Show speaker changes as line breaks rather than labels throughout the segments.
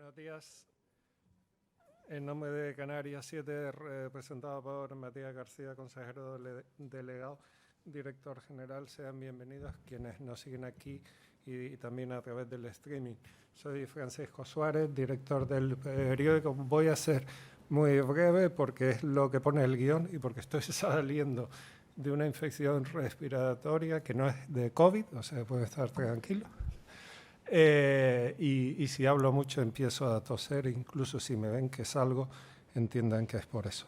Buenos días. En nombre de Canarias 7, representado por Matías García, consejero delegado, director general, sean bienvenidos quienes nos siguen aquí y también a través del streaming. Soy Francisco Suárez, director del periódico. Voy a ser muy breve porque es lo que pone el guión y porque estoy saliendo de una infección respiratoria que no es de COVID, o sea, puede estar tranquilo. Y si hablo mucho empiezo a toser, incluso si me ven que salgo, entiendan que es por eso.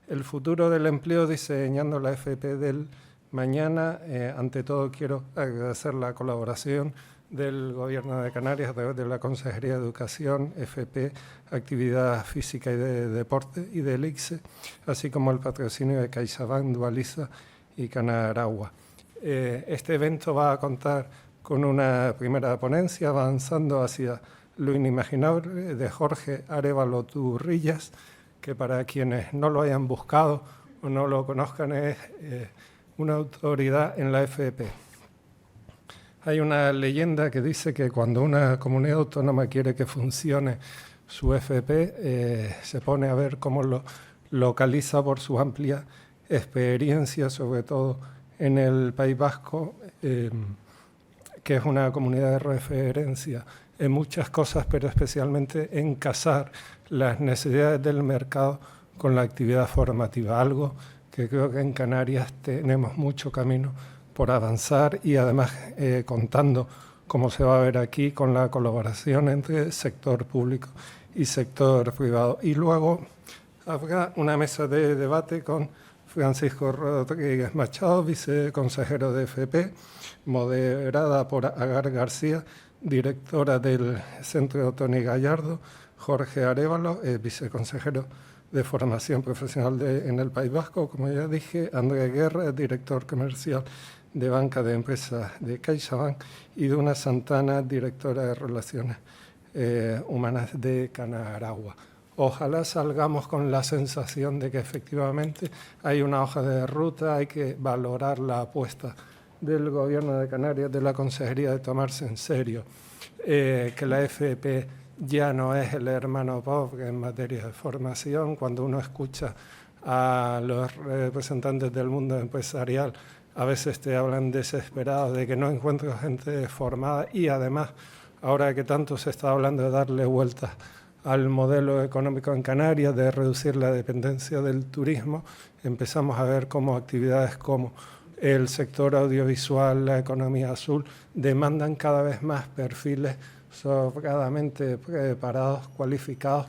El futuro del empleo diseñando la FP del mañana. Ante todo quiero agradecer la colaboración del Gobierno de Canarias a través de la Consejería de Educación, FP, Actividad Física y de Deporte y del ICSE, así como el patrocinio de CaixaBank, Dualiza y Canaragua. Este evento va a contar con una primera ponencia avanzando hacia lo inimaginable de Jorge Arévalo Turrillas, que para quienes no lo hayan buscado o no lo conozcan es una autoridad en la FP. Hay una leyenda que dice que cuando una comunidad autónoma quiere que funcione su FP, se pone a ver cómo lo localiza por su amplia experiencia, sobre todo en el País Vasco, que es una comunidad de referencia en muchas cosas, pero especialmente en casar las necesidades del mercado con la actividad formativa, algo que creo que en Canarias tenemos mucho camino por avanzar y además contando, como se va a ver aquí, con la colaboración entre sector público y sector privado. Y luego habrá una mesa de debate con Francisco Rodríguez Machado, viceconsejero de FP, moderada por Agar García, directora del Centro Toni Gallardo, Jorge Arévalo, viceconsejero de Formación Profesional en el País Vasco, como ya dije, Andrés Guerra, director comercial de Banca de Empresas de CaixaBank, y Duna Santana, directora de Relaciones Humanas de Canaragua. Ojalá salgamos con la sensación de que efectivamente hay una hoja de ruta, hay que valorar la apuesta del Gobierno de Canarias, de la Consejería, de tomarse en serio que la FP ya no es el hermano pobre en materia de formación. Cuando uno escucha a los representantes del mundo empresarial, a veces te hablan desesperados de que no encuentran gente formada y además, ahora que tanto se está hablando de darle vueltas al modelo económico en Canarias, de reducir la dependencia del turismo, empezamos a ver cómo actividades como el sector audiovisual, la economía azul, demandan cada vez más perfiles sobradamente preparados, cualificados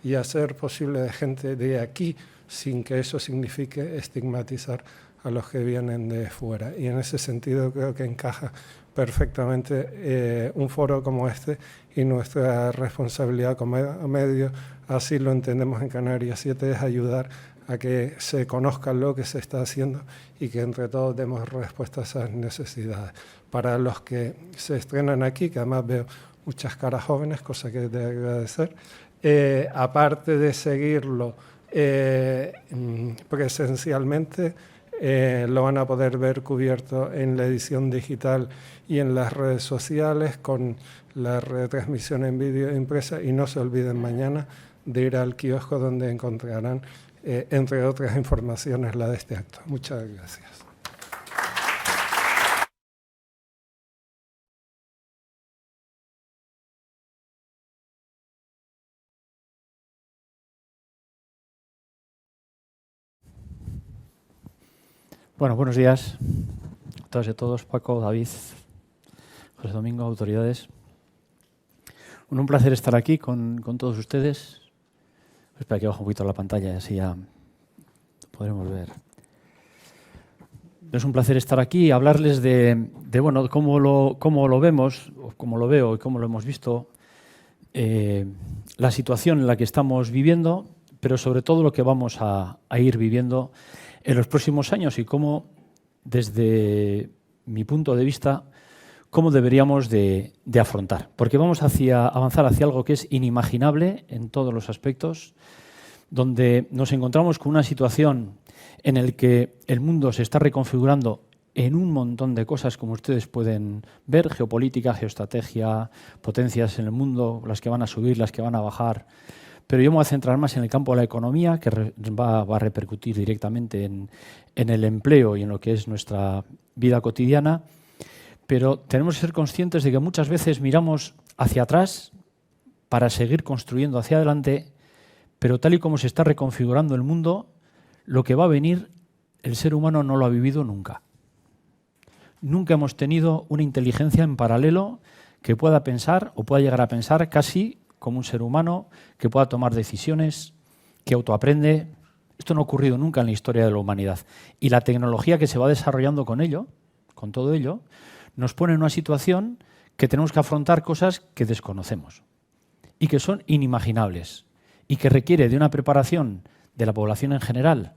y hacer posible de gente de aquí, sin que eso signifique estigmatizar a los que vienen de fuera. Y en ese sentido creo que encaja perfectamente un foro como este y nuestra responsabilidad como medio, así lo entendemos en Canarias 7, es ayudar a que se conozca lo que se está haciendo y que entre todos demos respuesta a esas necesidades. Para los que se estrenan aquí, que además veo muchas caras jóvenes, cosa que de agradecer, aparte de seguirlo presencialmente, lo van a poder ver cubierto en la edición digital y en las redes sociales con la retransmisión en vídeo impresa, y no se olviden mañana de ir al kiosco donde encontrarán entre otras informaciones la de este acto. Muchas gracias.
Bueno, buenos días a todas y a todos. Paco, David, José Domingo, autoridades. Un placer estar aquí con todos ustedes. Espera que baje un poquito la pantalla, así ya podremos ver. Es un placer estar aquí y hablarles de bueno, cómo lo vemos, o cómo lo veo y cómo lo hemos visto, la situación en la que estamos viviendo, pero sobre todo lo que vamos a ir viviendo en los próximos años y cómo, desde mi punto de vista, cómo deberíamos de afrontar. Porque vamos a avanzar hacia algo que es inimaginable en todos los aspectos, donde nos encontramos con una situación en la que el mundo se está reconfigurando en un montón de cosas, como ustedes pueden ver, geopolítica, geoestrategia, potencias en el mundo, las que van a subir, las que van a bajar. Pero yo me voy a centrar más en el campo de la economía, que va a repercutir directamente en el empleo y en lo que es nuestra vida cotidiana. Pero tenemos que ser conscientes de que muchas veces miramos hacia atrás para seguir construyendo hacia adelante, pero tal y como se está reconfigurando el mundo, lo que va a venir, el ser humano no lo ha vivido nunca. Nunca hemos tenido una inteligencia en paralelo que pueda pensar o pueda llegar a pensar casi como un ser humano, que pueda tomar decisiones, que autoaprende. Esto no ha ocurrido nunca en la historia de la humanidad. Y la tecnología que se va desarrollando con ello, con todo ello, nos pone en una situación que tenemos que afrontar cosas que desconocemos y que son inimaginables y que requiere de una preparación de la población en general,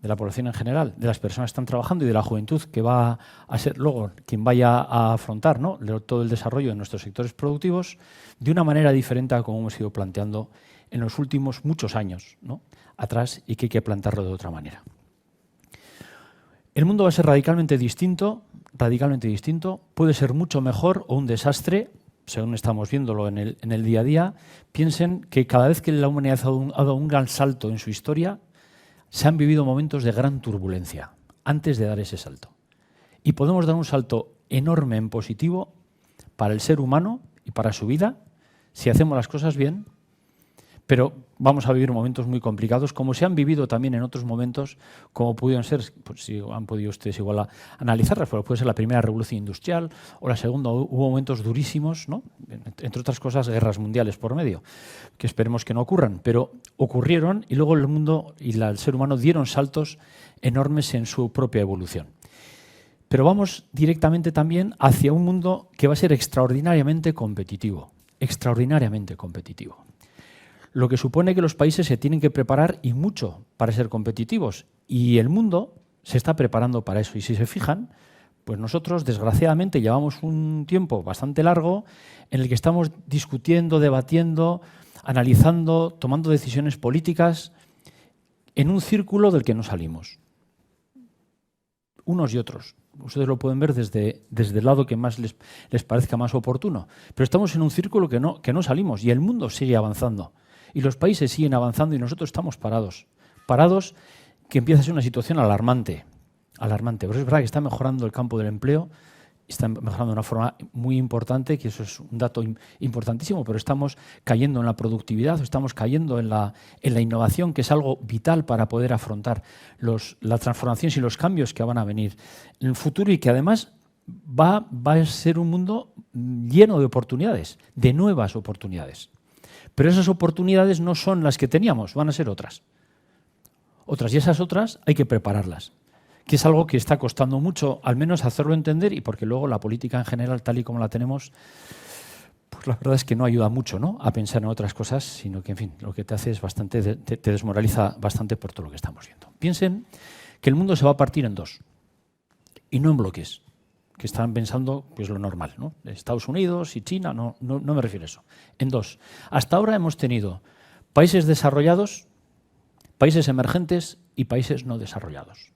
de las personas que están trabajando y de la juventud que va a ser luego quien vaya a afrontar, ¿no?, todo el desarrollo de nuestros sectores productivos de una manera diferente a como hemos ido planteando en los últimos muchos años, ¿no?, atrás, y que hay que plantearlo de otra manera. El mundo va a ser radicalmente distinto, puede ser mucho mejor o un desastre, según estamos viéndolo en el día a día. Piensen que cada vez que la humanidad ha dado un gran salto en su historia, se han vivido momentos de gran turbulencia antes de dar ese salto. Y podemos dar un salto enorme en positivo para el ser humano y para su vida si hacemos las cosas bien, pero vamos a vivir momentos muy complicados, como se han vivido también en otros momentos, como pudieron ser, pues si han podido ustedes igual analizarlas, pero puede ser la primera revolución industrial o la segunda. Hubo momentos durísimos, ¿no?, entre otras cosas, guerras mundiales por medio, que esperemos que no ocurran, pero ocurrieron y luego el mundo y el ser humano dieron saltos enormes en su propia evolución. Pero vamos directamente también hacia un mundo que va a ser extraordinariamente competitivo, lo que supone que los países se tienen que preparar y mucho para ser competitivos, y el mundo se está preparando para eso. Y si se fijan, pues nosotros desgraciadamente llevamos un tiempo bastante largo en el que estamos discutiendo, debatiendo, analizando, tomando decisiones políticas en un círculo del que no salimos, unos y otros. Ustedes lo pueden ver desde el lado que más les parezca más oportuno, pero estamos en un círculo que no salimos, y el mundo sigue avanzando. Y los países siguen avanzando y nosotros estamos parados, que empieza a ser una situación alarmante. Pero es verdad que está mejorando el campo del empleo, está mejorando de una forma muy importante, que eso es un dato importantísimo, pero estamos cayendo en la productividad, estamos cayendo en la innovación, que es algo vital para poder afrontar las transformaciones y los cambios que van a venir en el futuro, y que además va a ser un mundo lleno de oportunidades, de nuevas oportunidades. Pero esas oportunidades no son las que teníamos, van a ser otras. Y esas otras hay que prepararlas, que es algo que está costando mucho, al menos hacerlo entender, y porque luego la política en general, tal y como la tenemos, pues la verdad es que no ayuda mucho, ¿no?, a pensar en otras cosas, sino que, en fin, lo que te hace es te desmoraliza bastante por todo lo que estamos viendo. Piensen que el mundo se va a partir en dos, y no en bloques, que están pensando pues lo normal, ¿no? Estados Unidos y China, no me refiero a eso. En dos. Hasta ahora hemos tenido países desarrollados, países emergentes y países no desarrollados.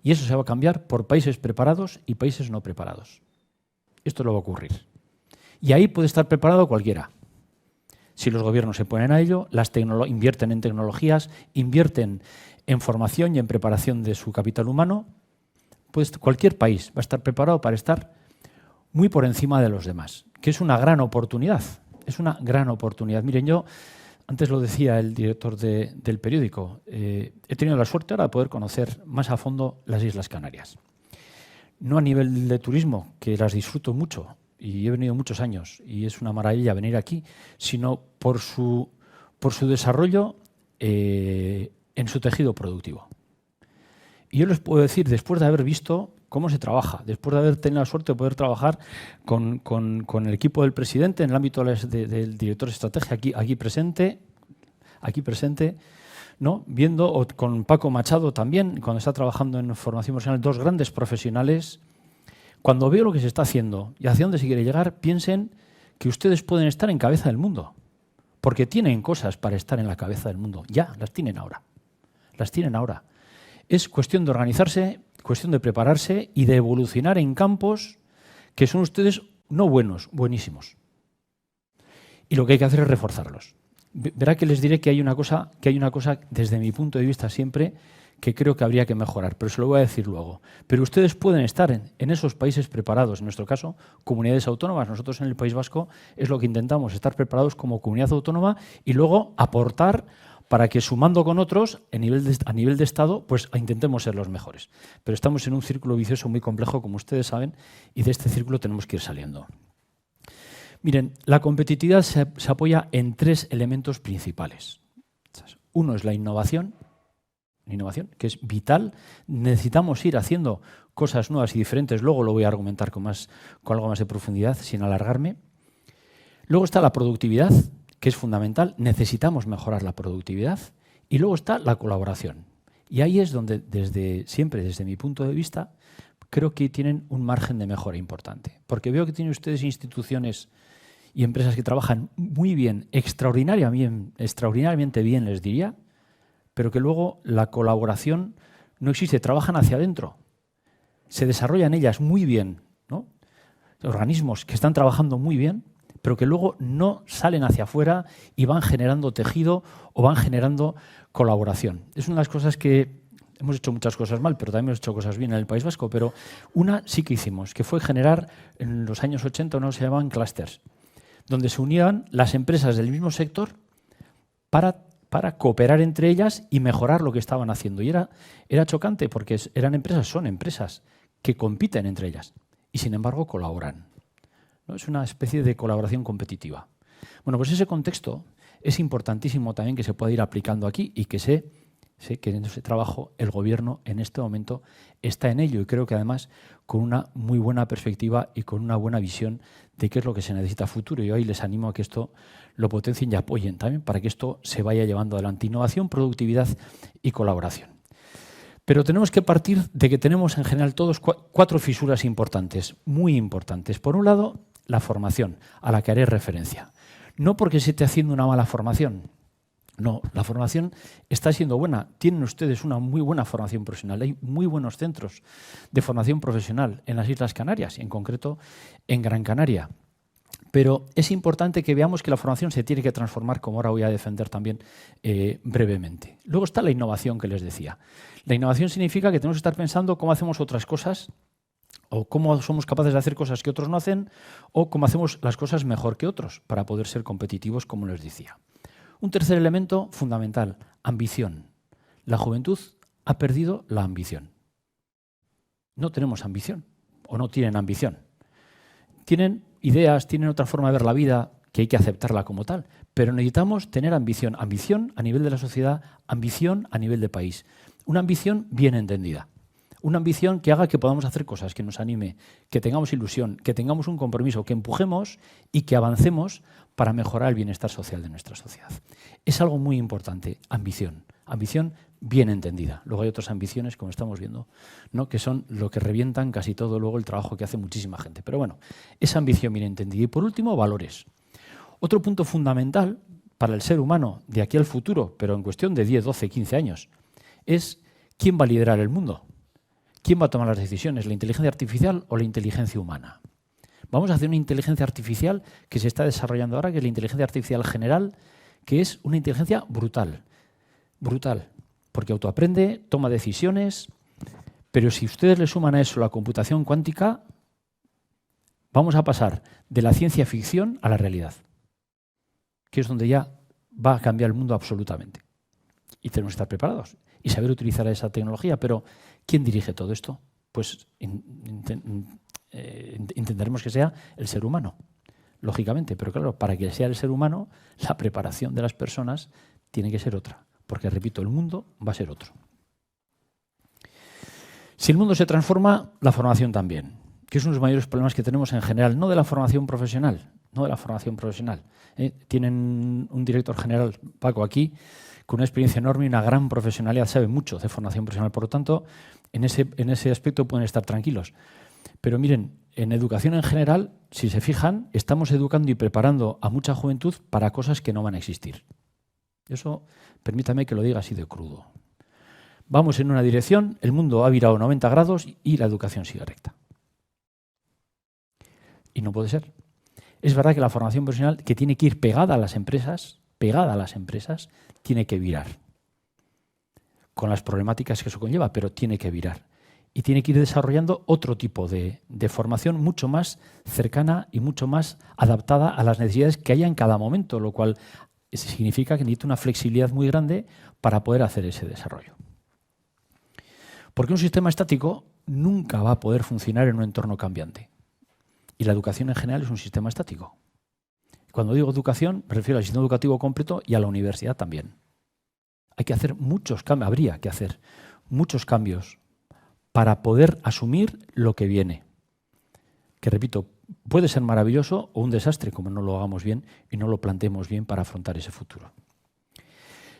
Y eso se va a cambiar por países preparados y países no preparados. Esto lo va a ocurrir. Y ahí puede estar preparado cualquiera. Si los gobiernos se ponen a ello, invierten en tecnologías, invierten en formación y en preparación de su capital humano, pues cualquier país va a estar preparado para estar muy por encima de los demás, que es una gran oportunidad. Es una gran oportunidad. Miren, yo, antes lo decía el director del periódico, he tenido la suerte ahora de poder conocer más a fondo las Islas Canarias. No a nivel de turismo, que las disfruto mucho, y he venido muchos años, y es una maravilla venir aquí, sino por su desarrollo en su tejido productivo. Y yo les puedo decir, después de haber visto cómo se trabaja, después de haber tenido la suerte de poder trabajar con el equipo del presidente en el ámbito del director de estrategia aquí presente, ¿no?, viendo, o con Paco Machado también, cuando está trabajando en formación profesional, dos grandes profesionales. Cuando veo lo que se está haciendo y hacia dónde se quiere llegar, piensen que ustedes pueden estar en cabeza del mundo, porque tienen cosas para estar en la cabeza del mundo. Ya, las tienen ahora. Es cuestión de organizarse cuestión de prepararse y de evolucionar en campos que son ustedes no buenos, buenísimos. Y lo que hay que hacer es reforzarlos. Verá que les diré que hay una cosa desde mi punto de vista siempre que creo que habría que mejorar, pero se lo voy a decir luego. Pero ustedes pueden estar en esos países preparados, en nuestro caso, comunidades autónomas. Nosotros en el País Vasco es lo que intentamos, estar preparados como comunidad autónoma y luego aportar para que sumando con otros, a nivel de Estado, pues intentemos ser los mejores. Pero estamos en un círculo vicioso muy complejo, como ustedes saben, y de este círculo tenemos que ir saliendo. Miren, la competitividad se apoya en 3 elementos principales. Uno es la innovación, que es vital. Necesitamos ir haciendo cosas nuevas y diferentes. Luego lo voy a argumentar con algo más de profundidad, sin alargarme. Luego está la productividad, que es fundamental. Necesitamos mejorar la productividad. Y luego está la colaboración. Y ahí es donde, siempre desde mi punto de vista, creo que tienen un margen de mejora importante. Porque veo que tienen ustedes instituciones y empresas que trabajan muy bien, extraordinariamente bien, les diría, pero que luego la colaboración no existe, trabajan hacia adentro. Se desarrollan ellas muy bien, ¿no? Organismos que están trabajando muy bien, pero que luego no salen hacia afuera y van generando tejido o van generando colaboración. Es una de las cosas que hemos hecho muchas cosas mal, pero también hemos hecho cosas bien en el País Vasco, pero una sí que hicimos, que fue generar, en los años 80 se llamaban clústeres, donde se unían las empresas del mismo sector para cooperar entre ellas y mejorar lo que estaban haciendo. Y era chocante porque son empresas que compiten entre ellas y sin embargo colaboran, ¿no? Es una especie de colaboración competitiva. Bueno, pues ese contexto es importantísimo también que se pueda ir aplicando aquí y que sé que en ese trabajo el Gobierno en este momento está en ello y creo que además con una muy buena perspectiva y con una buena visión de qué es lo que se necesita a futuro. Y hoy les animo a que esto lo potencien y apoyen también para que esto se vaya llevando adelante. Innovación, productividad y colaboración. Pero tenemos que partir de que tenemos en general todos 4 fisuras importantes, muy importantes. Por un lado, la formación, a la que haré referencia. No porque se esté haciendo una mala formación. No, la formación está siendo buena. Tienen ustedes una muy buena formación profesional. Hay muy buenos centros de formación profesional en las Islas Canarias, en concreto en Gran Canaria. Pero es importante que veamos que la formación se tiene que transformar, como ahora voy a defender también brevemente. Luego está la innovación que les decía. La innovación significa que tenemos que estar pensando cómo hacemos otras cosas o cómo somos capaces de hacer cosas que otros no hacen o cómo hacemos las cosas mejor que otros para poder ser competitivos, como les decía. Un tercer elemento fundamental, ambición. La juventud ha perdido la ambición. No tenemos ambición o no tienen ambición. Tienen ideas, tienen otra forma de ver la vida que hay que aceptarla como tal, pero necesitamos tener ambición. Ambición a nivel de la sociedad, ambición a nivel de país. Una ambición bien entendida. Una ambición que haga que podamos hacer cosas, que nos anime, que tengamos ilusión, que tengamos un compromiso, que empujemos y que avancemos para mejorar el bienestar social de nuestra sociedad. Es algo muy importante, ambición. Ambición bien entendida. Luego hay otras ambiciones, como estamos viendo, ¿no?, que son lo que revientan casi todo luego el trabajo que hace muchísima gente. Pero bueno, esa ambición bien entendida. Y por último, valores. Otro punto fundamental para el ser humano de aquí al futuro, pero en cuestión de 10, 12, 15 años, es quién va a liderar el mundo. ¿Quién va a tomar las decisiones? ¿La inteligencia artificial o la inteligencia humana? Vamos a hacer una inteligencia artificial que se está desarrollando ahora, que es la inteligencia artificial general, que es una inteligencia brutal. Brutal. Porque autoaprende, toma decisiones, pero si ustedes le suman a eso la computación cuántica, vamos a pasar de la ciencia ficción a la realidad, que es donde ya va a cambiar el mundo absolutamente. Y tenemos que estar preparados y saber utilizar esa tecnología. Pero ¿quién dirige todo esto? Pues intentaremos que sea el ser humano, lógicamente. Pero claro, para que sea el ser humano, la preparación de las personas tiene que ser otra. Porque, repito, el mundo va a ser otro. Si el mundo se transforma, la formación también, que es uno de los mayores problemas que tenemos en general, no de la formación profesional, Tienen un director general, Paco, aquí, con una experiencia enorme y una gran profesionalidad, sabe mucho de formación profesional, por lo tanto, en ese aspecto pueden estar tranquilos. Pero miren, en educación en general, si se fijan, estamos educando y preparando a mucha juventud para cosas que no van a existir. Eso, permítame que lo diga así de crudo. Vamos en una dirección, el mundo ha virado 90 grados y la educación sigue recta. Y no puede ser. Es verdad que la formación profesional, que tiene que ir pegada a las empresas, tiene que virar. Con las problemáticas que eso conlleva, pero tiene que virar. Y tiene que ir desarrollando otro tipo de formación mucho más cercana y mucho más adaptada a las necesidades que haya en cada momento, lo cual significa que necesita una flexibilidad muy grande para poder hacer ese desarrollo. Porque un sistema estático nunca va a poder funcionar en un entorno cambiante. Y la educación en general es un sistema estático. Cuando digo educación, me refiero al sistema educativo completo y a la universidad también. Hay que hacer muchos cambios, habría que hacer muchos cambios para poder asumir lo que viene. Que, repito, puede ser maravilloso o un desastre, como no lo hagamos bien y no lo planteemos bien para afrontar ese futuro.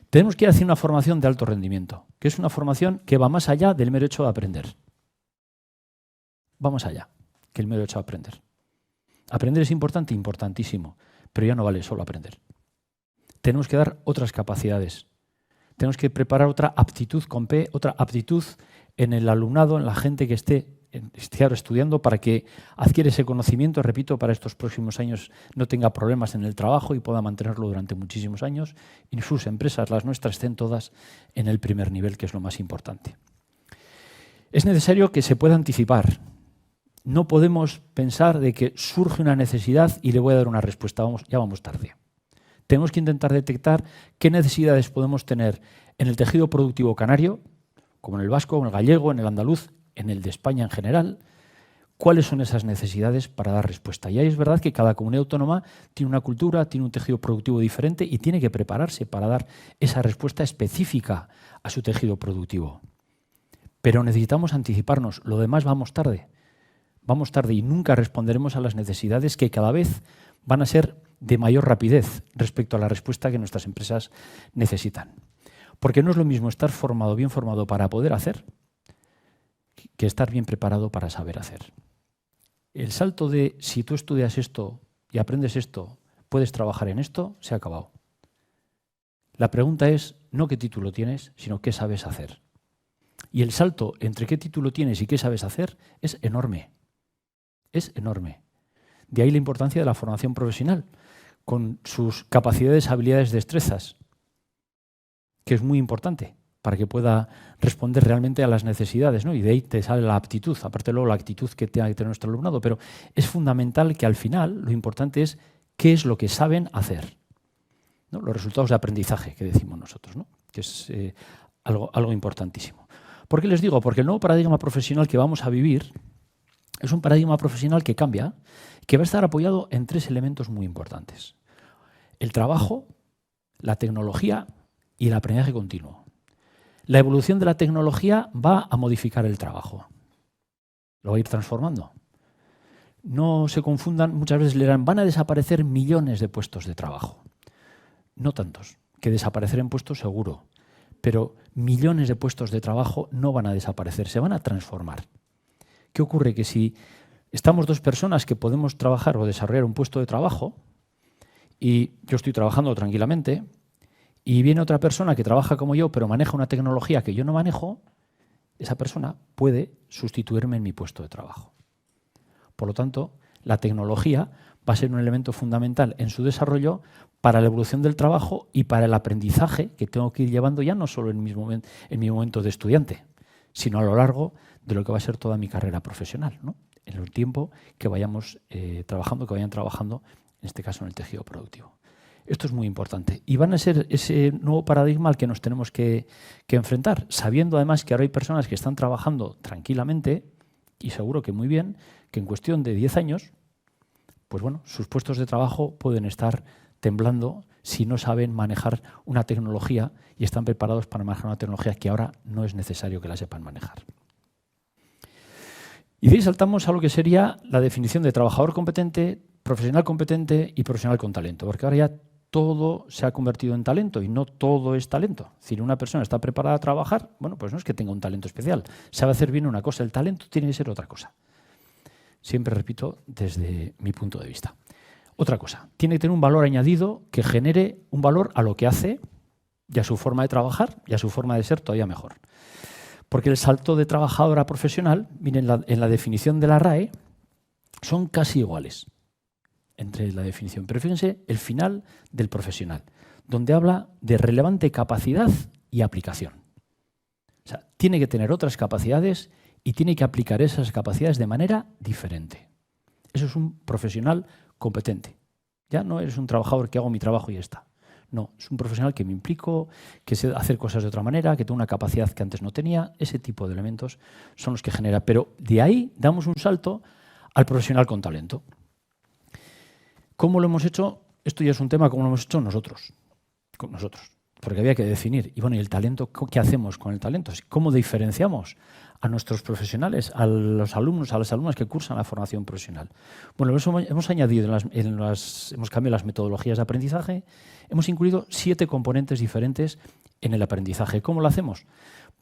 Tenemos que ir hacia una formación de alto rendimiento, que es una formación que va más allá del mero hecho de aprender. Va más allá que el mero hecho de aprender. Aprender es importante, importantísimo, pero ya no vale solo aprender. Tenemos que dar otras capacidades. Tenemos que preparar otra aptitud con P, otra aptitud en el alumnado, en la gente que esté ahora estudiando, para que adquiere ese conocimiento, repito, para estos próximos años no tenga problemas en el trabajo y pueda mantenerlo durante muchísimos años, y sus empresas, las nuestras, estén todas en el primer nivel, que es lo más importante. Es necesario que se pueda anticipar. No podemos pensar de que surge una necesidad y le voy a dar una respuesta. Ya vamos tarde. Tenemos que intentar detectar qué necesidades podemos tener en el tejido productivo canario, como en el vasco, en el gallego, en el andaluz, en el de España en general, cuáles son esas necesidades para dar respuesta. Y ahí es verdad que cada comunidad autónoma tiene una cultura, tiene un tejido productivo diferente y tiene que prepararse para dar esa respuesta específica a su tejido productivo. Pero necesitamos anticiparnos, lo demás vamos tarde. Vamos tarde y nunca responderemos a las necesidades que cada vez van a ser de mayor rapidez respecto a la respuesta que nuestras empresas necesitan. Porque no es lo mismo estar formado, bien formado para poder hacer, que estar bien preparado para saber hacer. El salto de si tú estudias esto y aprendes esto, puedes trabajar en esto, se ha acabado. La pregunta es no qué título tienes, sino qué sabes hacer. Y el salto entre qué título tienes y qué sabes hacer es enorme. Es enorme. De ahí la importancia de la formación profesional, con sus capacidades, habilidades, destrezas, que es muy importante para que pueda responder realmente a las necesidades, ¿no? Y de ahí te sale la aptitud, aparte luego la actitud que tenga que tener nuestro alumnado, pero es fundamental que al final lo importante es qué es lo que saben hacer, ¿no? Los resultados de aprendizaje que decimos nosotros, ¿no? Que es algo importantísimo. ¿Por qué les digo? Porque el nuevo paradigma profesional que vamos a vivir es un paradigma profesional que cambia, que va a estar apoyado en 3 elementos muy importantes: el trabajo, la tecnología y el aprendizaje continuo. La evolución de la tecnología va a modificar el trabajo, lo va a ir transformando. No se confundan, muchas veces leerán, van a desaparecer millones de puestos de trabajo. No tantos, que desaparecer en puestos seguro, pero millones de puestos de trabajo no van a desaparecer, se van a transformar. ¿Qué ocurre? Que si estamos 2 personas que podemos trabajar o desarrollar un puesto de trabajo, y yo estoy trabajando tranquilamente, y viene otra persona que trabaja como yo, pero maneja una tecnología que yo no manejo, esa persona puede sustituirme en mi puesto de trabajo. Por lo tanto, la tecnología va a ser un elemento fundamental en su desarrollo para la evolución del trabajo y para el aprendizaje que tengo que ir llevando ya no solo en mi momento de estudiante, sino a lo largo de lo que va a ser toda mi carrera profesional, ¿no? En el tiempo que vayamos trabajando, que vayan trabajando, en este caso en el tejido productivo. Esto es muy importante. Y van a ser ese nuevo paradigma al que nos tenemos que enfrentar, sabiendo además que ahora hay personas que están trabajando tranquilamente, y seguro que muy bien, que en cuestión de 10 años, pues bueno, sus puestos de trabajo pueden estar temblando si no saben manejar una tecnología y están preparados para manejar una tecnología que ahora no es necesario que la sepan manejar. Y de ahí saltamos a lo que sería la definición de trabajador competente, profesional competente y profesional con talento, porque ahora ya todo se ha convertido en talento y no todo es talento. Si una persona está preparada a trabajar, bueno, pues no es que tenga un talento especial, sabe hacer bien una cosa, el talento tiene que ser otra cosa. Siempre repito desde mi punto de vista. Otra cosa, tiene que tener un valor añadido que genere un valor a lo que hace y a su forma de trabajar y a su forma de ser todavía mejor. Porque el salto de trabajador a profesional, miren, en la definición de la RAE, son casi iguales entre la definición. Pero fíjense el final del profesional, donde habla de relevante capacidad y aplicación. O sea, tiene que tener otras capacidades y tiene que aplicar esas capacidades de manera diferente. Eso es un profesional competente. Ya no eres un trabajador que hago mi trabajo y ya está. No, es un profesional que me implico, que sé hacer cosas de otra manera, que tengo una capacidad que antes no tenía. Ese tipo de elementos son los que genera. Pero de ahí damos un salto al profesional con talento. ¿Cómo lo hemos hecho? Esto ya es un tema, ¿cómo lo hemos hecho nosotros? Con nosotros. Porque había que definir. Y bueno, ¿y el talento? ¿Qué hacemos con el talento? ¿Cómo diferenciamos a nuestros profesionales, a los alumnos, a las alumnas que cursan la formación profesional? Bueno, eso hemos añadido, hemos cambiado las metodologías de aprendizaje, hemos incluido 7 componentes diferentes en el aprendizaje. ¿Cómo lo hacemos?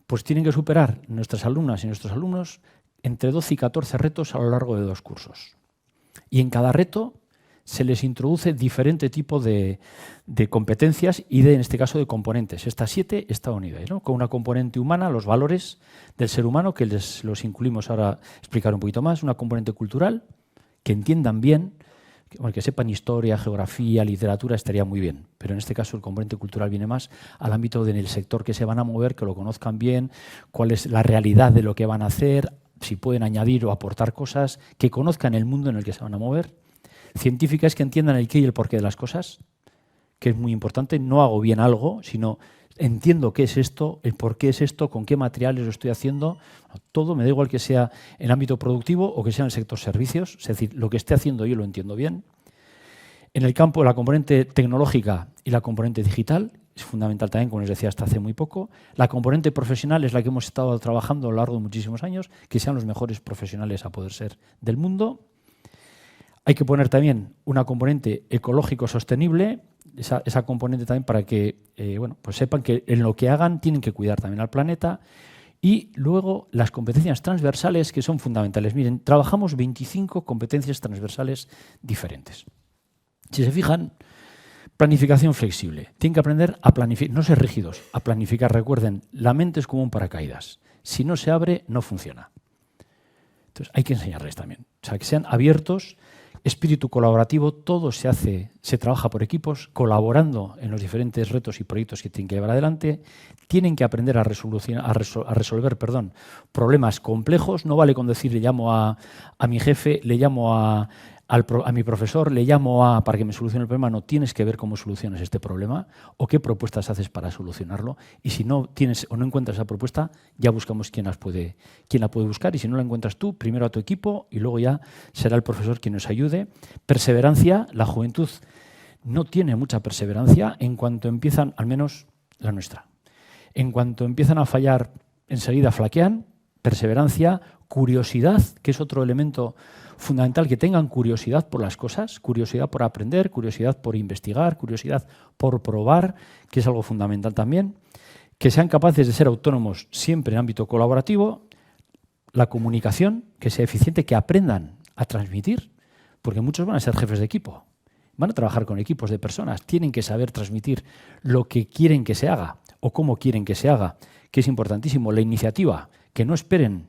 Pues tienen que superar nuestras alumnas y nuestros alumnos entre 12 y 14 retos a lo largo de 2 cursos. Y en cada reto se les introduce diferente tipo de competencias y en este caso de componentes. Estas 7 están unidas, ¿no? Con una componente humana, los valores del ser humano, que los incluimos ahora explicar un poquito más, una componente cultural, que entiendan bien, que sepan historia, geografía, literatura, estaría muy bien. Pero en este caso el componente cultural viene más al ámbito del sector que se van a mover, que lo conozcan bien, cuál es la realidad de lo que van a hacer, si pueden añadir o aportar cosas, que conozcan el mundo en el que se van a mover. Científica es que entiendan el qué y el porqué de las cosas, que es muy importante. No hago bien algo, sino entiendo qué es esto, el por qué es esto, con qué materiales lo estoy haciendo. Todo, me da igual que sea en el ámbito productivo o que sea en el sector servicios. Es decir, lo que esté haciendo yo lo entiendo bien. En el campo de la componente tecnológica y la componente digital, es fundamental también, como les decía hasta hace muy poco. La componente profesional es la que hemos estado trabajando a lo largo de muchísimos años, que sean los mejores profesionales a poder ser del mundo. Hay que poner también una componente ecológico sostenible, esa componente también para que pues sepan que en lo que hagan tienen que cuidar también al planeta. Y luego las competencias transversales, que son fundamentales. Miren, trabajamos 25 competencias transversales diferentes. Si se fijan, planificación flexible. Tienen que aprender a planificar, no ser rígidos, a planificar. Recuerden, la mente es como un paracaídas. Si no se abre, no funciona. Entonces hay que enseñarles también. O sea, que sean abiertos. Espíritu colaborativo, todo se trabaja por equipos, colaborando en los diferentes retos y proyectos que tienen que llevar adelante. Tienen que aprender a resolver problemas complejos. No vale con decir le llamo a mi jefe, le llamo a mi profesor, le llamo para que me solucione el problema. No, tienes que ver cómo solucionas este problema o qué propuestas haces para solucionarlo. Y si no tienes o no encuentras esa propuesta, ya buscamos quién la puede buscar. Y si no la encuentras tú, primero a tu equipo y luego ya será el profesor quien nos ayude. Perseverancia. La juventud no tiene mucha perseverancia en cuanto empiezan, al menos la nuestra. En cuanto empiezan a fallar, enseguida flaquean. Perseverancia. Curiosidad, que es otro elemento fundamental, que tengan curiosidad por las cosas, curiosidad por aprender, curiosidad por investigar, curiosidad por probar, que es algo fundamental también. Que sean capaces de ser autónomos siempre en ámbito colaborativo. La comunicación, que sea eficiente, que aprendan a transmitir, porque muchos van a ser jefes de equipo, van a trabajar con equipos de personas, tienen que saber transmitir lo que quieren que se haga o cómo quieren que se haga, que es importantísimo. La iniciativa, que no esperen,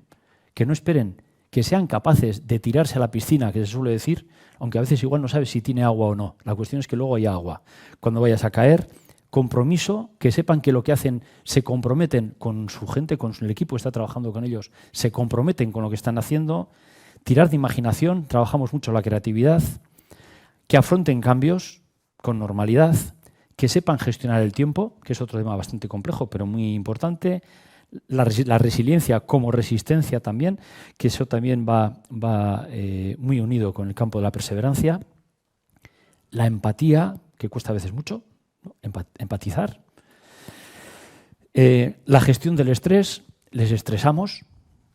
que sean capaces de tirarse a la piscina, que se suele decir, aunque a veces igual no sabes si tiene agua o no. La cuestión es que luego haya agua. Cuando vayas a caer, compromiso, que sepan que lo que hacen se comprometen con su gente, con el equipo que está trabajando con ellos, se comprometen con lo que están haciendo. Tirar de imaginación, trabajamos mucho la creatividad. Que afronten cambios con normalidad. Que sepan gestionar el tiempo, que es otro tema bastante complejo, pero muy importante. La resiliencia como resistencia también, que eso también va muy unido con el campo de la perseverancia. La empatía, que cuesta a veces mucho, ¿no? Empatizar. La gestión del estrés, les estresamos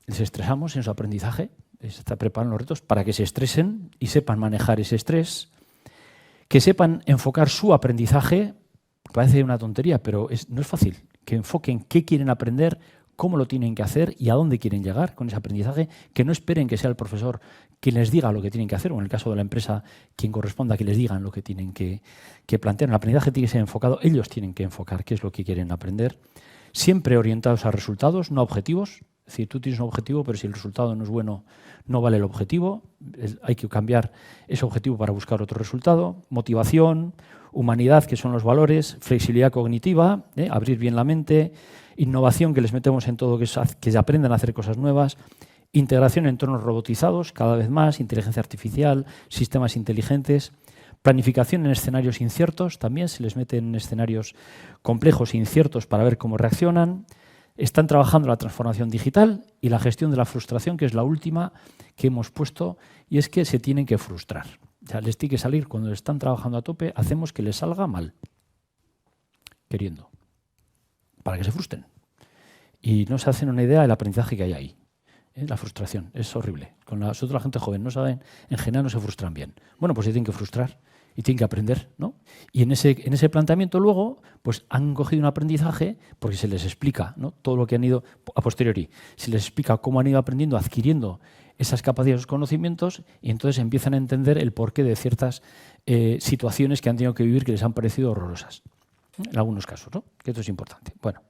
en su aprendizaje, les está preparando los retos para que se estresen y sepan manejar ese estrés. Que sepan enfocar su aprendizaje, parece una tontería, pero no es fácil. Que enfoquen qué quieren aprender, cómo lo tienen que hacer y a dónde quieren llegar con ese aprendizaje, que no esperen que sea el profesor quien les diga lo que tienen que hacer, o en el caso de la empresa, quien corresponda que les digan lo que tienen que plantear. El aprendizaje tiene que ser enfocado, ellos tienen que enfocar qué es lo que quieren aprender, siempre orientados a resultados, no a objetivos. Es decir, tú tienes un objetivo, pero si el resultado no es bueno, no vale el objetivo. Hay que cambiar ese objetivo para buscar otro resultado. Motivación, humanidad, que son los valores, flexibilidad cognitiva, abrir bien la mente, innovación, que les metemos en todo, que aprendan a hacer cosas nuevas, integración en entornos robotizados, cada vez más, inteligencia artificial, sistemas inteligentes, planificación en escenarios inciertos, también se les mete en escenarios complejos e inciertos para ver cómo reaccionan. Están trabajando la transformación digital y la gestión de la frustración, que es la última que hemos puesto, y es que se tienen que frustrar. O sea, les tiene que salir, cuando están trabajando a tope, hacemos que les salga mal, queriendo, para que se frustren. Y no se hacen una idea del aprendizaje que hay ahí. La frustración es horrible. Sobre todo la gente joven, no saben, en general no se frustran bien. Bueno, pues se tienen que frustrar y tienen que aprender, ¿no? Y en ese planteamiento luego, pues han cogido un aprendizaje porque se les explica, ¿no? Todo lo que han ido a posteriori. Se les explica cómo han ido aprendiendo, adquiriendo esas capacidades, esos conocimientos, y entonces empiezan a entender el porqué de ciertas situaciones que han tenido que vivir que les han parecido horrorosas. En algunos casos, ¿no? Que esto es importante. Bueno.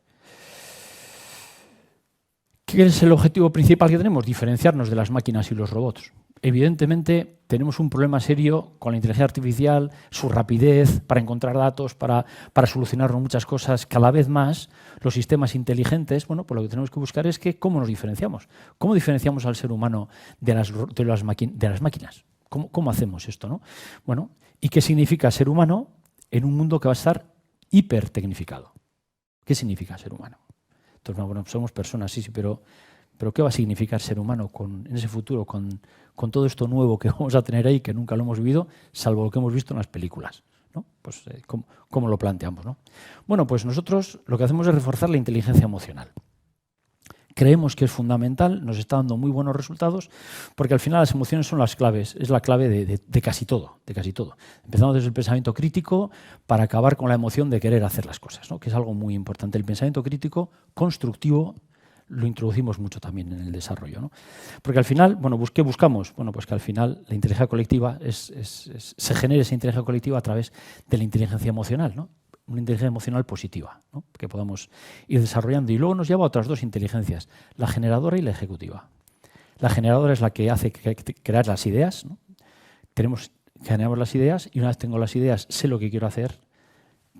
¿Qué es el objetivo principal que tenemos? Diferenciarnos de las máquinas y los robots. Evidentemente, tenemos un problema serio con la inteligencia artificial, su rapidez para encontrar datos, para solucionarnos muchas cosas. Cada vez más los sistemas inteligentes, bueno, pues lo que tenemos que buscar es cómo nos diferenciamos. ¿Cómo diferenciamos al ser humano de las máquinas? ¿Cómo hacemos esto, no? Bueno, ¿y qué significa ser humano en un mundo que va a estar hipertecnificado? ¿Qué significa ser humano? Entonces, bueno, somos personas, sí, pero ¿qué va a significar ser humano en ese futuro, con todo esto nuevo que vamos a tener ahí, que nunca lo hemos vivido, salvo lo que hemos visto en las películas, ¿no? Pues, ¿cómo lo planteamos, ¿no? Bueno, pues nosotros lo que hacemos es reforzar la inteligencia emocional. Creemos que es fundamental, nos está dando muy buenos resultados, porque al final las emociones son las claves, es la clave de casi todo, Empezamos desde el pensamiento crítico para acabar con la emoción de querer hacer las cosas, ¿no? Que es algo muy importante. El pensamiento crítico constructivo lo introducimos mucho también en el desarrollo, ¿no? Porque al final, bueno, ¿qué buscamos? Bueno, pues que al final la inteligencia colectiva se genere esa inteligencia colectiva a través de la inteligencia emocional, ¿no? Una inteligencia emocional positiva, ¿no? Que podamos ir desarrollando. Y luego nos lleva a otras dos inteligencias, la generadora y la ejecutiva. La generadora es la que hace crear las ideas, ¿no? Generamos las ideas y una vez tengo las ideas, sé lo que quiero hacer,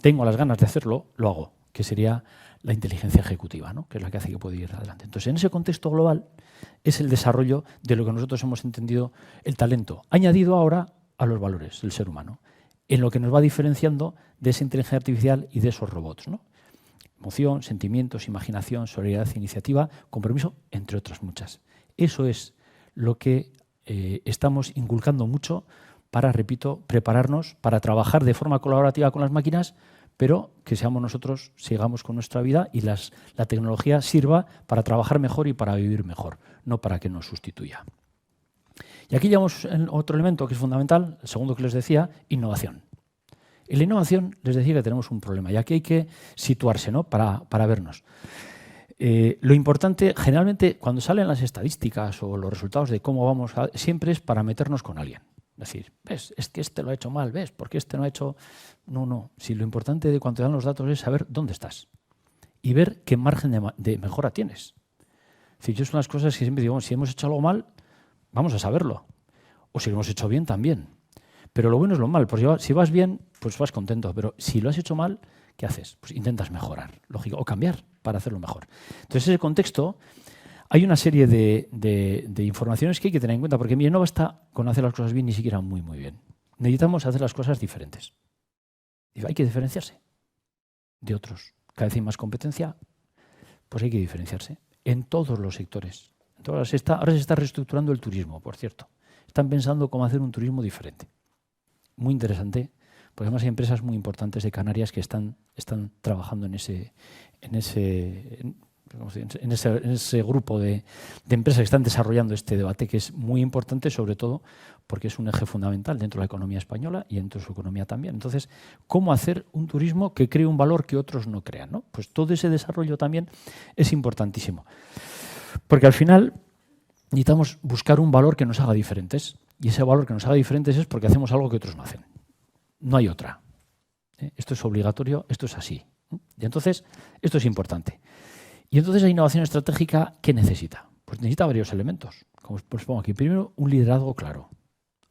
tengo las ganas de hacerlo, lo hago, que sería la inteligencia ejecutiva, ¿no? Que es la que hace que pueda ir adelante. Entonces, en ese contexto global es el desarrollo de lo que nosotros hemos entendido el talento, añadido ahora a los valores del ser humano, en lo que nos va diferenciando de esa inteligencia artificial y de esos robots, ¿no? Emoción, sentimientos, imaginación, solidaridad, iniciativa, compromiso, entre otras muchas. Eso es lo que estamos inculcando mucho para, repito, prepararnos para trabajar de forma colaborativa con las máquinas, pero que seamos nosotros, sigamos con nuestra vida y la tecnología sirva para trabajar mejor y para vivir mejor, no para que nos sustituya. Y aquí llegamos a otro elemento que es fundamental, el segundo que les decía, innovación. En la innovación les decía que tenemos un problema y aquí hay que situarse, ¿no? para vernos. Lo importante, generalmente, cuando salen las estadísticas o los resultados de cómo vamos, siempre es para meternos con alguien. Es decir, ¿ves? Es que este lo ha hecho mal, ¿ves? ¿Por qué este no ha hecho...? No. Si lo importante de cuando te dan los datos es saber dónde estás y ver qué margen de mejora tienes. Es decir, yo son las cosas que siempre digo, bueno, si hemos hecho algo mal, vamos a saberlo. O si lo hemos hecho bien, también. Pero lo bueno es lo mal. Pues si vas bien, pues vas contento. Pero si lo has hecho mal, ¿qué haces? Pues intentas mejorar, lógico, o cambiar para hacerlo mejor. Entonces, en ese contexto, hay una serie de informaciones que hay que tener en cuenta, porque mire, no basta con hacer las cosas bien ni siquiera muy, muy bien. Necesitamos hacer las cosas diferentes. Hay que diferenciarse de otros. Cada vez hay más competencia, pues hay que diferenciarse en todos los sectores. Ahora se está reestructurando el turismo, por cierto. Están pensando cómo hacer un turismo diferente. Muy interesante, porque además hay empresas muy importantes de Canarias que están trabajando en ese grupo de empresas que están desarrollando este debate, que es muy importante, sobre todo porque es un eje fundamental dentro de la economía española y dentro de su economía también. Entonces, ¿cómo hacer un turismo que cree un valor que otros no crean, ¿no? Pues todo ese desarrollo también es importantísimo. Porque al final necesitamos buscar un valor que nos haga diferentes. Y ese valor que nos haga diferentes es porque hacemos algo que otros no hacen. No hay otra. Esto es obligatorio, esto es así. Y entonces, esto es importante. Y entonces la innovación estratégica, ¿qué necesita? Pues necesita varios elementos. Como os pongo aquí. Primero, un liderazgo claro.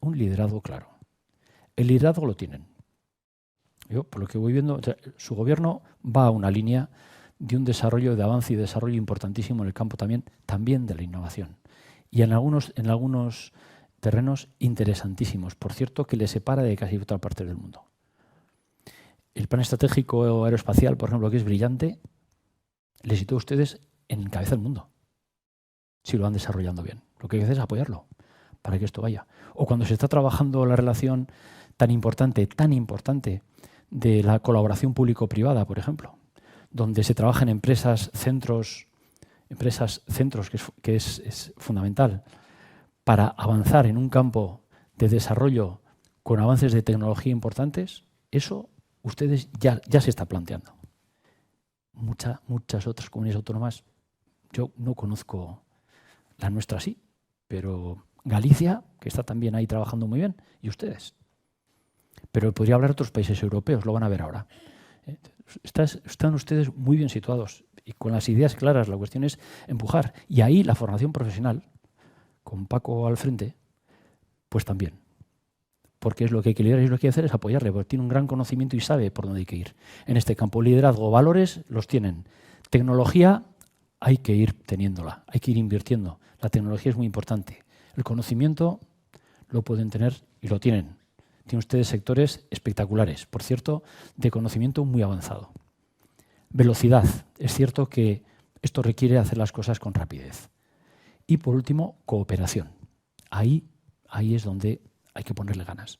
Un liderazgo claro. El liderazgo lo tienen. Yo, por lo que voy viendo, su gobierno va a una línea de un desarrollo, de avance y desarrollo importantísimo en el campo también de la innovación. Y en algunos terrenos interesantísimos, por cierto, que les separa de casi otra parte del mundo. El plan estratégico aeroespacial, por ejemplo, que es brillante, les sitúa a ustedes en cabeza del mundo, si lo van desarrollando bien. Lo que hay que hacer es apoyarlo para que esto vaya. O cuando se está trabajando la relación tan importante de la colaboración público-privada, por ejemplo, donde se trabaja en centros, que es fundamental para avanzar en un campo de desarrollo con avances de tecnología importantes, eso ustedes ya se está planteando. Muchas otras comunidades autónomas, yo no conozco la nuestra sí, pero Galicia, que está también ahí trabajando muy bien, y ustedes. Pero podría hablar de otros países europeos, lo van a ver ahora. Están ustedes muy bien situados y con las ideas claras. La cuestión es empujar. Y ahí la formación profesional, con Paco al frente, pues también. Porque es lo que hay que liderar y lo que hay que hacer es apoyarle, porque tiene un gran conocimiento y sabe por dónde hay que ir. En este campo, liderazgo, valores, los tienen. Tecnología, hay que ir teniéndola, hay que ir invirtiendo. La tecnología es muy importante. El conocimiento lo pueden tener y lo tienen. Tienen ustedes sectores espectaculares, por cierto, de conocimiento muy avanzado. Velocidad. Es cierto que esto requiere hacer las cosas con rapidez. Y por último, cooperación. Ahí es donde hay que ponerle ganas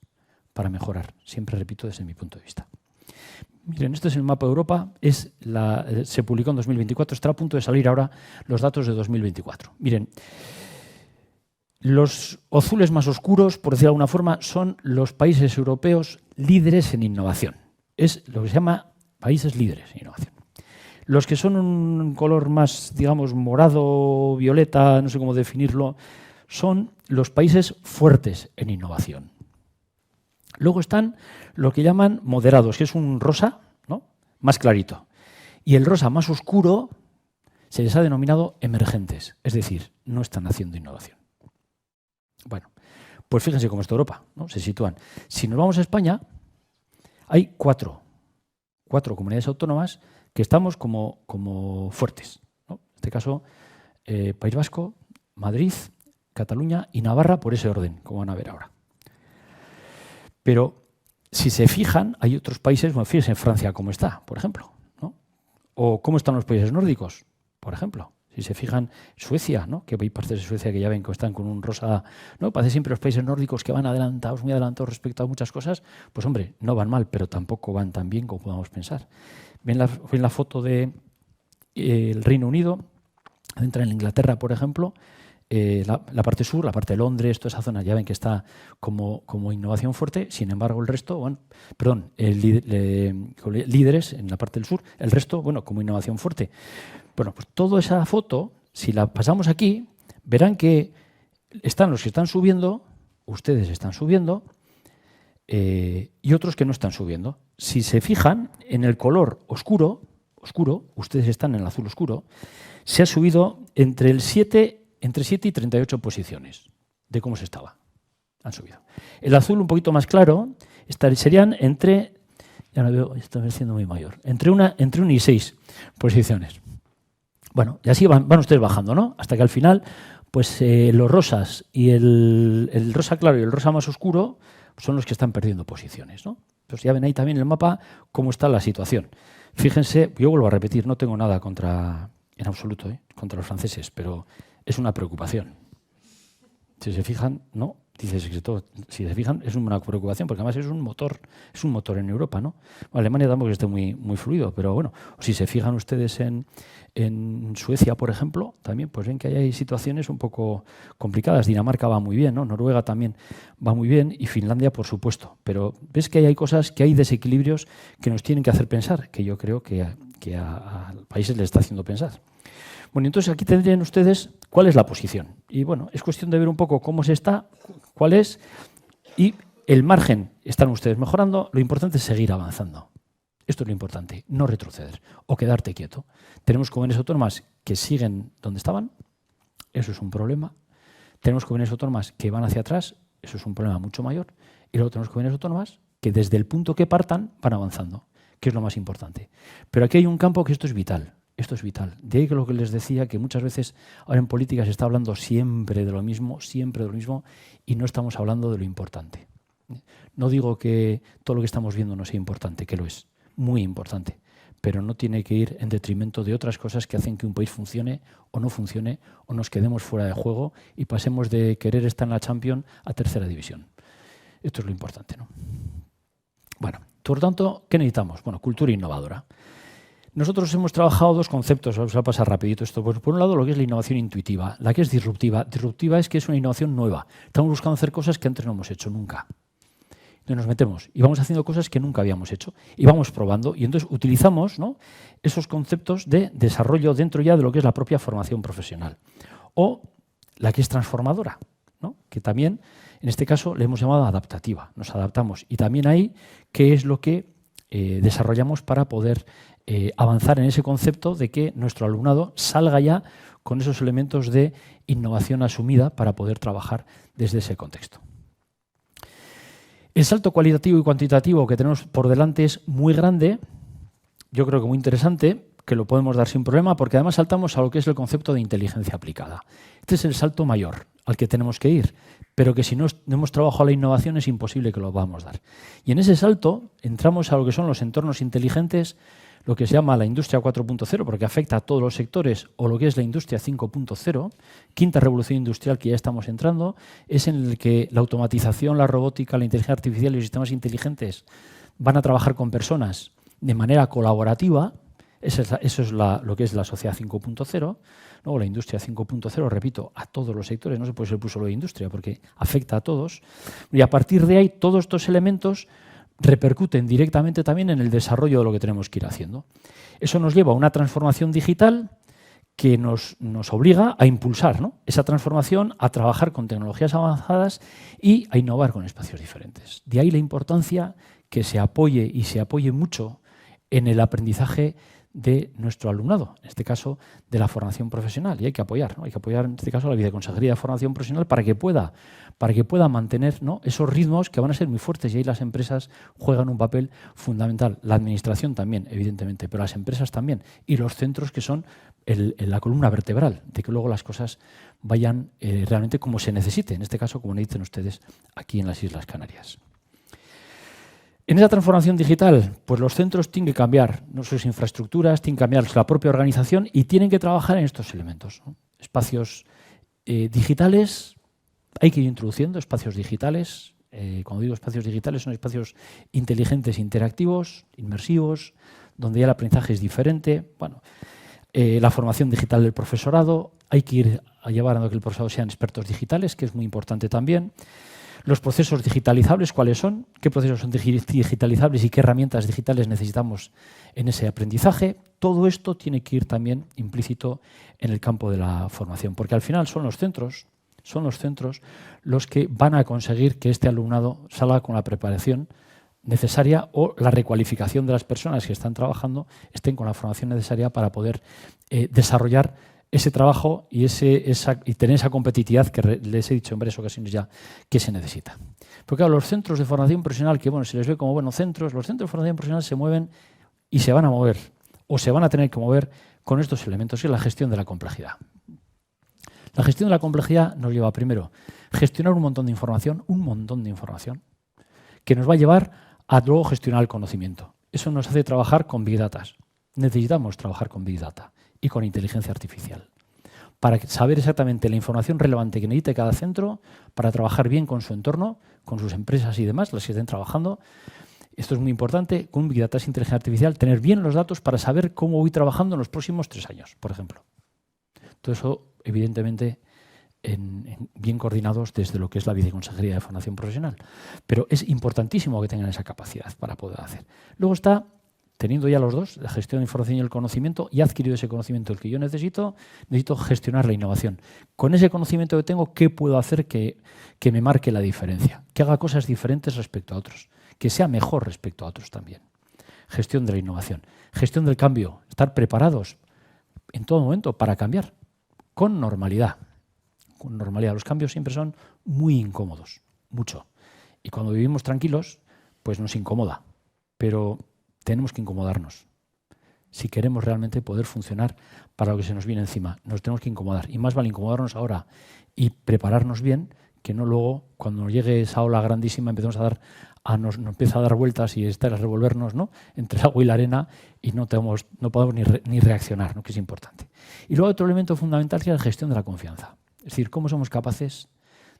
para mejorar. Siempre repito desde mi punto de vista. Miren, este es el mapa de Europa. Se publicó en 2024. Está a punto de salir ahora los datos de 2024. Miren, los azules más oscuros, por decirlo de alguna forma, son los países europeos líderes en innovación. Es lo que se llama países líderes en innovación. Los que son un color más, digamos, morado, violeta, no sé cómo definirlo, son los países fuertes en innovación. Luego están lo que llaman moderados, que es un rosa, ¿no?, más clarito. Y el rosa más oscuro se les ha denominado emergentes, es decir, no están haciendo innovación. Bueno, pues fíjense cómo está Europa, ¿no? Se sitúan. Si nos vamos a España, hay cuatro comunidades autónomas que estamos como fuertes, ¿no? En este caso, País Vasco, Madrid, Cataluña y Navarra, por ese orden, como van a ver ahora. Pero si se fijan, hay otros países, bueno, fíjense en Francia cómo está, por ejemplo, ¿no? O cómo están los países nórdicos, por ejemplo. Si se fijan, Suecia, ¿no?, que hay partes de Suecia que ya ven que están con un rosa, ¿no? Parece siempre los países nórdicos que van adelantados, muy adelantados respecto a muchas cosas, pues hombre, no van mal, pero tampoco van tan bien como podamos pensar. Ven la foto del Reino Unido, entra en Inglaterra, por ejemplo, la parte sur, la parte de Londres, toda esa zona, ya ven que está como innovación fuerte. Sin embargo, el resto, bueno, perdón, líderes en la parte del sur, el resto, bueno, como innovación fuerte. Bueno, pues toda esa foto, si la pasamos aquí, verán que están los que están subiendo, ustedes están subiendo, y otros que no están subiendo. Si se fijan en el color oscuro, ustedes están en el azul oscuro, se ha subido entre 7 y 38 posiciones de cómo se estaba. Han subido. El azul un poquito más claro serían entre, ya lo veo, está siendo muy mayor, entre 1 y 6 posiciones. Bueno, y así van ustedes bajando, ¿no? Hasta que al final, pues los rosas y el rosa claro y el rosa más oscuro son los que están perdiendo posiciones, ¿no? Pues ya ven ahí también en el mapa cómo está la situación. Fíjense, yo vuelvo a repetir, no tengo nada en absoluto, contra los franceses, pero es una preocupación. Si se fijan, ¿no?, Dices que todo, si se fijan, es una preocupación, porque además es un motor en Europa, ¿no? Alemania tampoco esté muy fluido, pero bueno, si se fijan ustedes en Suecia, por ejemplo, también pues ven que hay situaciones un poco complicadas. Dinamarca va muy bien, ¿no? Noruega también va muy bien y Finlandia, por supuesto. Pero ves que hay cosas, que hay desequilibrios que nos tienen que hacer pensar, que yo creo que a países les está haciendo pensar. Bueno, entonces aquí tendrían ustedes cuál es la posición. Y bueno, es cuestión de ver un poco cómo se está, cuál es, y el margen están ustedes mejorando. Lo importante es seguir avanzando. Esto es lo importante, no retroceder o quedarte quieto. Tenemos comunidades autónomas que siguen donde estaban, eso es un problema. Tenemos comunidades autónomas que van hacia atrás, eso es un problema mucho mayor. Y luego tenemos comunidades autónomas que desde el punto que partan van avanzando, que es lo más importante. Pero aquí hay un campo que esto es vital. Esto es vital. De ahí que lo que les decía, que muchas veces ahora en política se está hablando siempre de lo mismo, y no estamos hablando de lo importante. No digo que todo lo que estamos viendo no sea importante, que lo es, muy importante, pero no tiene que ir en detrimento de otras cosas que hacen que un país funcione, o nos quedemos fuera de juego y pasemos de querer estar en la Champions a tercera división. Esto es lo importante, ¿no? Bueno, por lo tanto, ¿qué necesitamos? Bueno, cultura innovadora. Nosotros hemos trabajado dos conceptos, os va a pasar rapidito esto. Pues por un lado, lo que es la innovación intuitiva, la que es disruptiva. Disruptiva es que es una innovación nueva. Estamos buscando hacer cosas que antes no hemos hecho nunca. Entonces nos metemos y vamos haciendo cosas que nunca habíamos hecho y vamos probando. Y entonces utilizamos, ¿no?, esos conceptos de desarrollo dentro ya de lo que es la propia formación profesional. O la que es transformadora, ¿no?, que también, en este caso, le hemos llamado adaptativa. Nos adaptamos. Y también ahí, ¿qué es lo que desarrollamos para poder avanzar en ese concepto de que nuestro alumnado salga ya con esos elementos de innovación asumida para poder trabajar desde ese contexto? El salto cualitativo y cuantitativo que tenemos por delante es muy grande, yo creo que muy interesante, que lo podemos dar sin problema, porque además saltamos a lo que es el concepto de inteligencia aplicada. Este es el salto mayor al que tenemos que ir, pero que si no hemos trabajado la innovación es imposible que lo podamos dar. Y en ese salto entramos a lo que son los entornos inteligentes, lo que se llama la industria 4.0, porque afecta a todos los sectores, o lo que es la industria 5.0, quinta revolución industrial que ya estamos entrando, es en el que la automatización, la robótica, la inteligencia artificial y los sistemas inteligentes van a trabajar con personas de manera colaborativa. Eso es lo que es la sociedad 5.0. Luego la industria 5.0, repito, a todos los sectores, no se puede ser puso lo de industria porque afecta a todos. Y a partir de ahí, todos estos elementos repercuten directamente también en el desarrollo de lo que tenemos que ir haciendo. Eso nos lleva a una transformación digital que nos obliga a impulsar, ¿no?, esa transformación, a trabajar con tecnologías avanzadas y a innovar con espacios diferentes. De ahí la importancia que se apoye y se apoye mucho en el aprendizaje de nuestro alumnado, en este caso de la formación profesional, y hay que apoyar, ¿no? Hay que apoyar en este caso a la Viceconsejería de Formación Profesional para que pueda mantener, ¿no?, esos ritmos que van a ser muy fuertes, y ahí las empresas juegan un papel fundamental, la administración también, evidentemente, pero las empresas también, y los centros que son la columna vertebral, de que luego las cosas vayan realmente como se necesite, en este caso como dicen ustedes aquí en las Islas Canarias. En esa transformación digital, pues los centros tienen que cambiar, ¿no?, sus infraestructuras, tienen que cambiar la propia organización y tienen que trabajar en estos elementos, ¿no? Espacios digitales, hay que ir introduciendo espacios digitales. Cuando digo espacios digitales, son espacios inteligentes, interactivos, inmersivos, donde ya el aprendizaje es diferente. Bueno, la formación digital del profesorado, hay que ir a llevar a que el profesorado sean expertos digitales, que es muy importante también. Los procesos digitalizables, ¿cuáles son? ¿Qué procesos son digitalizables y qué herramientas digitales necesitamos en ese aprendizaje? Todo esto tiene que ir también implícito en el campo de la formación, porque al final son los centros los que van a conseguir que este alumnado salga con la preparación necesaria, o la recualificación de las personas que están trabajando estén con la formación necesaria para poder desarrollar ese trabajo y tener esa competitividad que les he dicho en varias ocasiones ya que se necesita. Porque claro, los centros de formación profesional, que bueno, se les ve como buenos centros, los centros de formación profesional se mueven y se van a mover, o se van a tener que mover con estos elementos, que es la gestión de la complejidad. La gestión de la complejidad nos lleva primero a gestionar un montón de información, que nos va a llevar a luego gestionar el conocimiento. Eso nos hace trabajar con Big Data. Necesitamos trabajar con Big Data y con inteligencia artificial. para saber exactamente la información relevante que necesite cada centro para trabajar bien con su entorno, con sus empresas y demás, las que estén trabajando. Esto es muy importante, con Big Data, inteligencia artificial, tener bien los datos para saber cómo voy trabajando en los próximos 3 años, por ejemplo. Todo eso, evidentemente, bien coordinados desde lo que es la Viceconsejería de Formación Profesional. Pero es importantísimo que tengan esa capacidad para poder hacer. Luego está, teniendo ya los dos, la gestión de información y el conocimiento, y he adquirido ese conocimiento el que yo necesito gestionar la innovación. Con ese conocimiento que tengo, ¿qué puedo hacer que me marque la diferencia? Que haga cosas diferentes respecto a otros, que sea mejor respecto a otros también. Gestión de la innovación, gestión del cambio, estar preparados en todo momento para cambiar, con normalidad. Con normalidad. Los cambios siempre son muy incómodos, mucho. Y cuando vivimos tranquilos, pues nos incomoda. Pero tenemos que incomodarnos. Si queremos realmente poder funcionar para lo que se nos viene encima, nos tenemos que incomodar. Y más vale incomodarnos ahora y prepararnos bien, que no luego, cuando nos llegue esa ola grandísima, nos empieza a dar vueltas y estar a revolvernos, ¿no?, entre el agua y la arena, y no podemos ni reaccionar, ¿no?, que es importante. Y luego otro elemento fundamental es la gestión de la confianza. Es decir, cómo somos capaces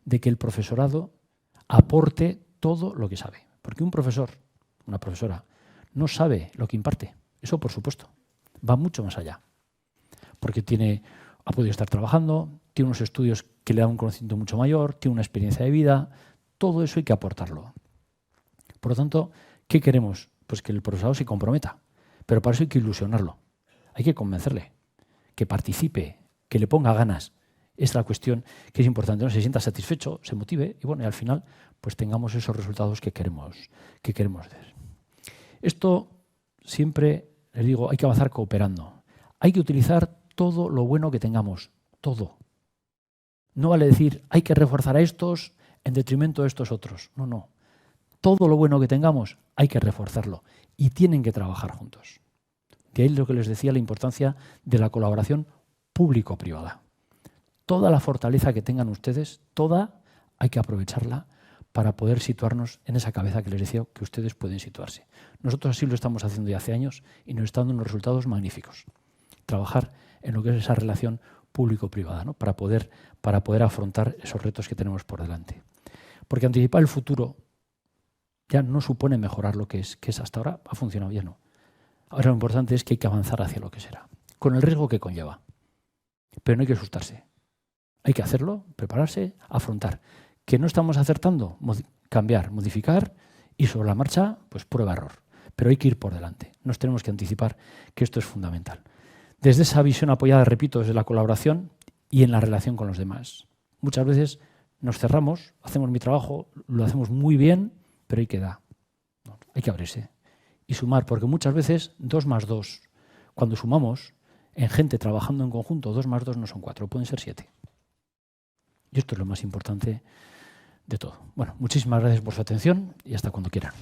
de que el profesorado aporte todo lo que sabe. Porque un profesor, una profesora, no sabe lo que imparte. Eso, por supuesto, va mucho más allá. Porque ha podido estar trabajando, tiene unos estudios que le dan un conocimiento mucho mayor, tiene una experiencia de vida. Todo eso hay que aportarlo. Por lo tanto, ¿qué queremos? Pues que el profesorado se comprometa. Pero para eso hay que ilusionarlo. Hay que convencerle, que participe, que le ponga ganas. Es la cuestión que es importante, ¿no? Se sienta satisfecho, se motive y bueno, y al final pues tengamos esos resultados que queremos ver. Esto siempre, les digo, hay que avanzar cooperando. Hay que utilizar todo lo bueno que tengamos, todo. No vale decir, hay que reforzar a estos en detrimento de estos otros. No, no. Todo lo bueno que tengamos hay que reforzarlo y tienen que trabajar juntos. De ahí lo que les decía, la importancia de la colaboración público-privada. Toda la fortaleza que tengan ustedes, toda hay que aprovecharla para poder situarnos en esa cabeza que les decía que ustedes pueden situarse. Nosotros así lo estamos haciendo ya hace años y nos están dando unos resultados magníficos. Trabajar en lo que es esa relación público-privada, ¿no?, para poder afrontar esos retos que tenemos por delante. Porque anticipar el futuro ya no supone mejorar lo que es hasta ahora, ha funcionado, ya no. Ahora lo importante es que hay que avanzar hacia lo que será, con el riesgo que conlleva. Pero no hay que asustarse. Hay que hacerlo, prepararse, afrontar. ¿Que no estamos acertando? Cambiar, modificar y sobre la marcha, pues prueba-error. Pero hay que ir por delante. Nos tenemos que anticipar que esto es fundamental. Desde esa visión apoyada, repito, desde la colaboración y en la relación con los demás. Muchas veces nos cerramos, hacemos mi trabajo, lo hacemos muy bien, pero hay que dar. Hay que abrirse y sumar, porque muchas veces 2 más 2, cuando sumamos en gente trabajando en conjunto, 2 más 2 no son 4, pueden ser 7. Y esto es lo más importante de todo. Bueno, muchísimas gracias por su atención y hasta cuando quieran.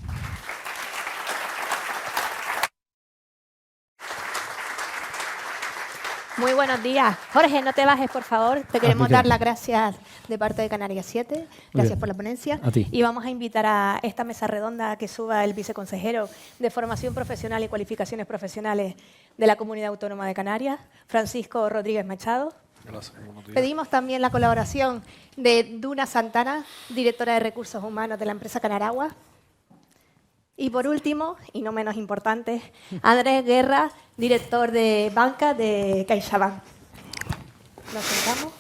Muy buenos días. Jorge, no te bajes, por favor. Te queremos dar las gracias de parte de Canarias 7. Gracias por la ponencia.
A ti.
Y vamos a invitar a esta mesa redonda que suba el viceconsejero de Formación Profesional y Cualificaciones Profesionales de la Comunidad Autónoma de Canarias, Francisco Rodríguez Machado.
Gracias.
Pedimos también la colaboración de Duna Santana, directora de Recursos Humanos de la empresa Canaragua. Y por último, y no menos importante, Andrés Guerra, director de banca de CaixaBank. Nos sentamos.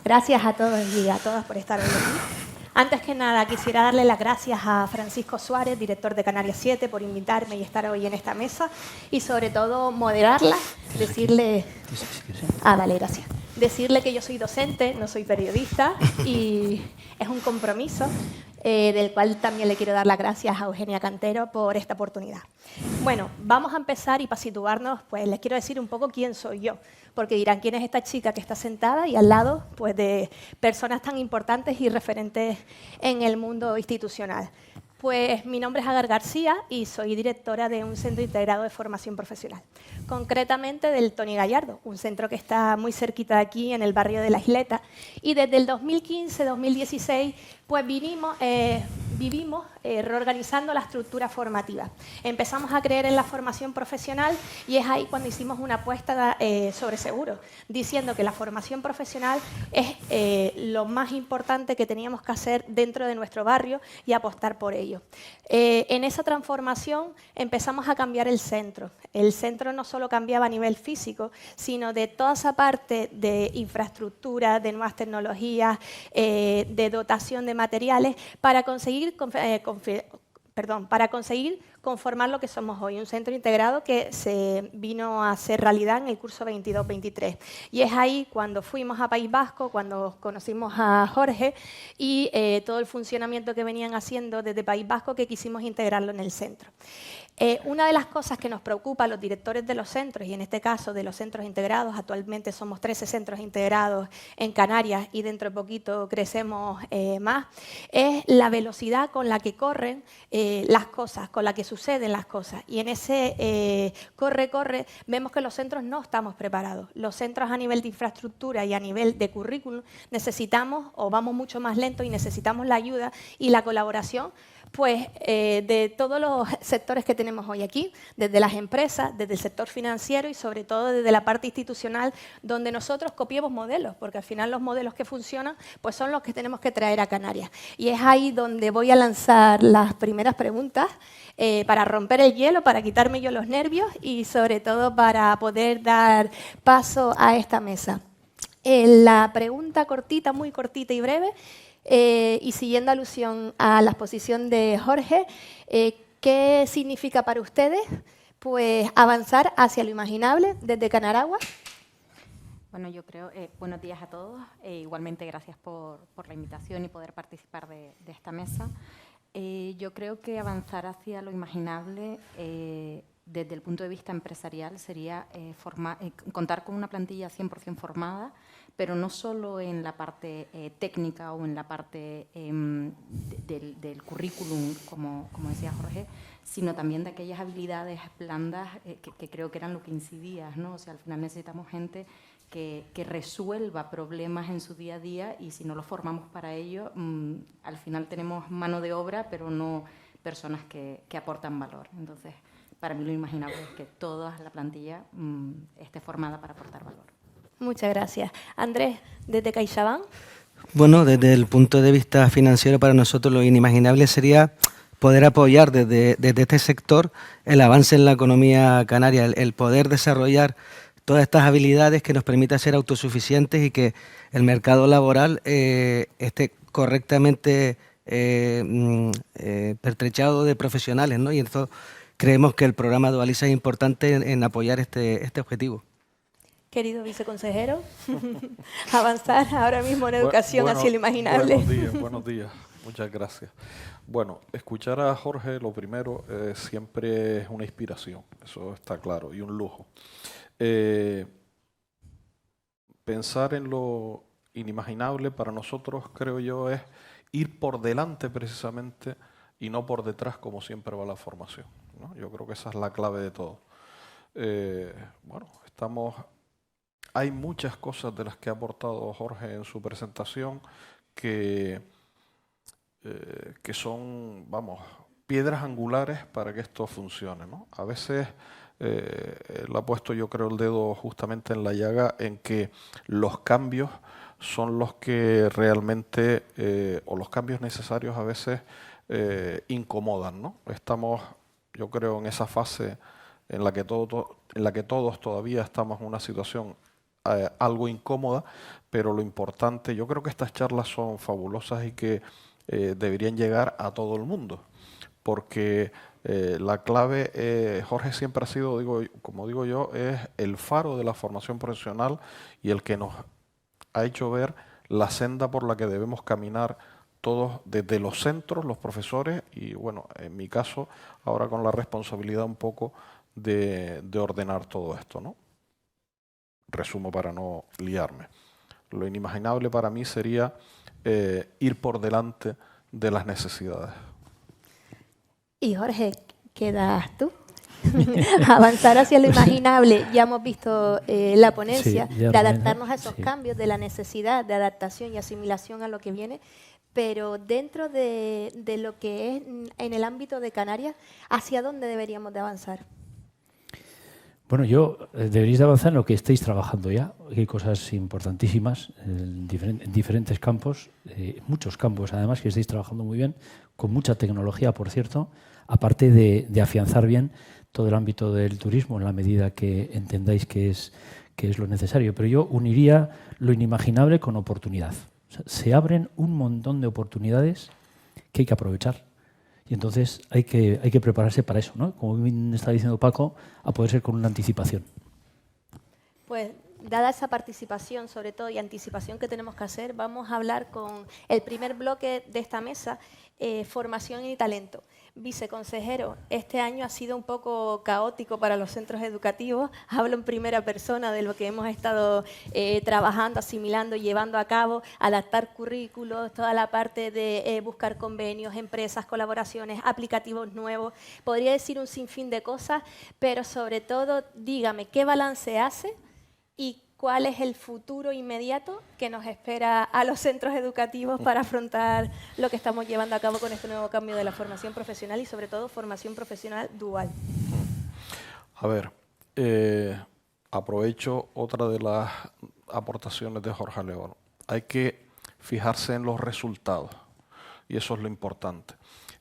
Gracias a todos y a todas por estar hoy aquí. Antes que nada, quisiera darle las gracias a Francisco Suárez, director de Canarias 7, por invitarme y estar hoy en esta mesa y sobre todo moderarla, decirle... vale, gracias. Decirle que yo soy docente, no soy periodista y es un compromiso del cual también le quiero dar las gracias a Eugenia Cantero por esta oportunidad. Bueno, vamos a empezar y para situarnos, pues les quiero decir un poco quién soy yo, porque dirán quién es esta chica que está sentada y al lado pues, de personas tan importantes y referentes en el mundo institucional. Pues mi nombre es Agar García y soy directora de un centro integrado de formación profesional, concretamente del Toni Gallardo, un centro que está muy cerquita de aquí, en el barrio de La Isleta. Y desde el 2015-2016 pues vivimos reorganizando la estructura formativa. Empezamos a creer en la formación profesional y es ahí cuando hicimos una apuesta sobre seguro, diciendo que la formación profesional es lo más importante que teníamos que hacer dentro de nuestro barrio y apostar por ello. En esa transformación empezamos a cambiar el centro. El centro no solo cambiaba a nivel físico, sino de toda esa parte de infraestructura, de nuevas tecnologías, de dotación de materiales, para conseguir conformar lo que somos hoy, un centro integrado que se vino a hacer realidad en el curso 22-23. Y es ahí cuando fuimos a País Vasco, cuando conocimos a Jorge y todo el funcionamiento que venían haciendo desde País Vasco, que quisimos integrarlo en el centro. Una de las cosas que nos preocupa a los directores de los centros, y en este caso de los centros integrados, actualmente somos 13 centros integrados en Canarias y dentro de poquito crecemos más, es la velocidad con la que corren las cosas, con la que suceden las cosas. Y en ese corre, vemos que los centros no estamos preparados. Los centros a nivel de infraestructura y a nivel de currículum necesitamos, o vamos mucho más lento y necesitamos la ayuda y la colaboración pues de todos los sectores que tenemos hoy aquí, desde las empresas, desde el sector financiero y sobre todo desde la parte institucional, donde nosotros copiemos modelos, porque al final los modelos que funcionan pues son los que tenemos que traer a Canarias. Y es ahí donde voy a lanzar las primeras preguntas para romper el hielo, para quitarme yo los nervios y sobre todo para poder dar paso a esta mesa. La pregunta cortita, muy cortita y breve, y siguiendo alusión a la exposición de Jorge, ¿qué significa para ustedes pues, avanzar hacia lo imaginable desde Canaragua?
Bueno, yo creo, buenos días a todos, igualmente gracias por la invitación y poder participar de esta mesa. Yo creo que avanzar hacia lo imaginable desde el punto de vista empresarial sería contar con una plantilla 100% formada, pero no solo en la parte técnica o en la parte del currículum, como decía Jorge, sino también de aquellas habilidades blandas que creo que eran lo que incidías, ¿no? O sea, al final necesitamos gente que resuelva problemas en su día a día y si no los formamos para ello, al final tenemos mano de obra, pero no personas que aportan valor. Entonces, para mí lo imaginable es que toda la plantilla esté formada para aportar valor.
Muchas gracias. Andrés, desde CaixaBank.
Bueno, desde el punto de vista financiero, para nosotros lo inimaginable sería poder apoyar desde este sector el avance en la economía canaria, el poder desarrollar todas estas habilidades que nos permitan ser autosuficientes y que el mercado laboral esté correctamente pertrechado de profesionales, ¿no? Y entonces creemos que el programa Dualiza es importante en apoyar este objetivo.
Querido viceconsejero, avanzar ahora mismo en educación hacia lo imaginable.
Buenos días, muchas gracias. Bueno, escuchar a Jorge, lo primero, siempre es una inspiración, eso está claro, y un lujo. Pensar en lo inimaginable para nosotros, creo yo, es ir por delante precisamente y no por detrás como siempre va la formación, ¿no? Yo creo que esa es la clave de todo. Bueno, hay muchas cosas de las que ha aportado Jorge en su presentación que son, vamos, piedras angulares para que esto funcione, ¿no? A veces él ha puesto, yo creo, el dedo justamente en la llaga en que los cambios son los que realmente, o los cambios necesarios a veces incomodan, ¿no? Estamos, yo creo, en esa fase en la que todos todavía estamos en una situación algo incómoda, pero lo importante, yo creo que estas charlas son fabulosas y que deberían llegar a todo el mundo, porque la clave, Jorge siempre ha sido, como digo yo, es el faro de la formación profesional y el que nos ha hecho ver la senda por la que debemos caminar todos desde los centros, los profesores y, bueno, en mi caso, ahora con la responsabilidad un poco de ordenar todo esto, ¿no? Resumo para no liarme. Lo inimaginable para mí sería ir por delante de las necesidades.
Y Jorge, ¿qué das tú? Avanzar hacia lo imaginable. Ya hemos visto la ponencia de adaptarnos a esos cambios, de la necesidad de adaptación y asimilación a lo que viene. pero dentro de lo que es en el ámbito de Canarias, ¿hacia dónde deberíamos de avanzar?
Bueno, deberíais de avanzar en lo que estáis trabajando ya. Hay cosas importantísimas en diferentes campos, muchos campos además que estáis trabajando muy bien, con mucha tecnología, por cierto, aparte de afianzar bien todo el ámbito del turismo en la medida que entendáis que es lo necesario. Pero yo uniría lo inimaginable con oportunidad. O sea, se abren un montón de oportunidades que hay que aprovechar. Y entonces hay que prepararse para eso, ¿no? Como bien está diciendo Paco, a poder ser con una anticipación.
Pues, dada esa participación, sobre todo, y anticipación que tenemos que hacer, vamos a hablar con el primer bloque de esta mesa, formación y talento. Viceconsejero, este año ha sido un poco caótico para los centros educativos. Hablo en primera persona de lo que hemos estado trabajando, asimilando, llevando a cabo, adaptar currículos, toda la parte de buscar convenios, empresas, colaboraciones, aplicativos nuevos. Podría decir un sinfín de cosas, pero sobre todo, dígame, ¿qué balance hace y cuál es el futuro inmediato que nos espera a los centros educativos para afrontar lo que estamos llevando a cabo con este nuevo cambio de la formación profesional y sobre todo formación profesional dual?
A ver, aprovecho otra de las aportaciones de Jorge León. Hay que fijarse en los resultados y eso es lo importante.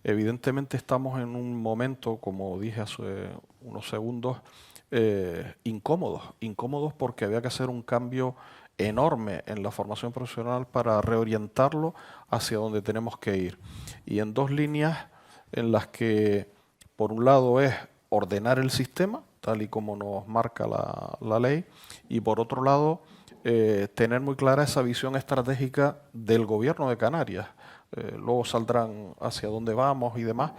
Evidentemente estamos en un momento, como dije hace unos segundos, incómodos porque había que hacer un cambio enorme en la formación profesional para reorientarlo hacia donde tenemos que ir. Y en dos líneas en las que, por un lado, es ordenar el sistema, tal y como nos marca la ley, y por otro lado, tener muy clara esa visión estratégica del Gobierno de Canarias. Luego saldrán hacia dónde vamos y demás,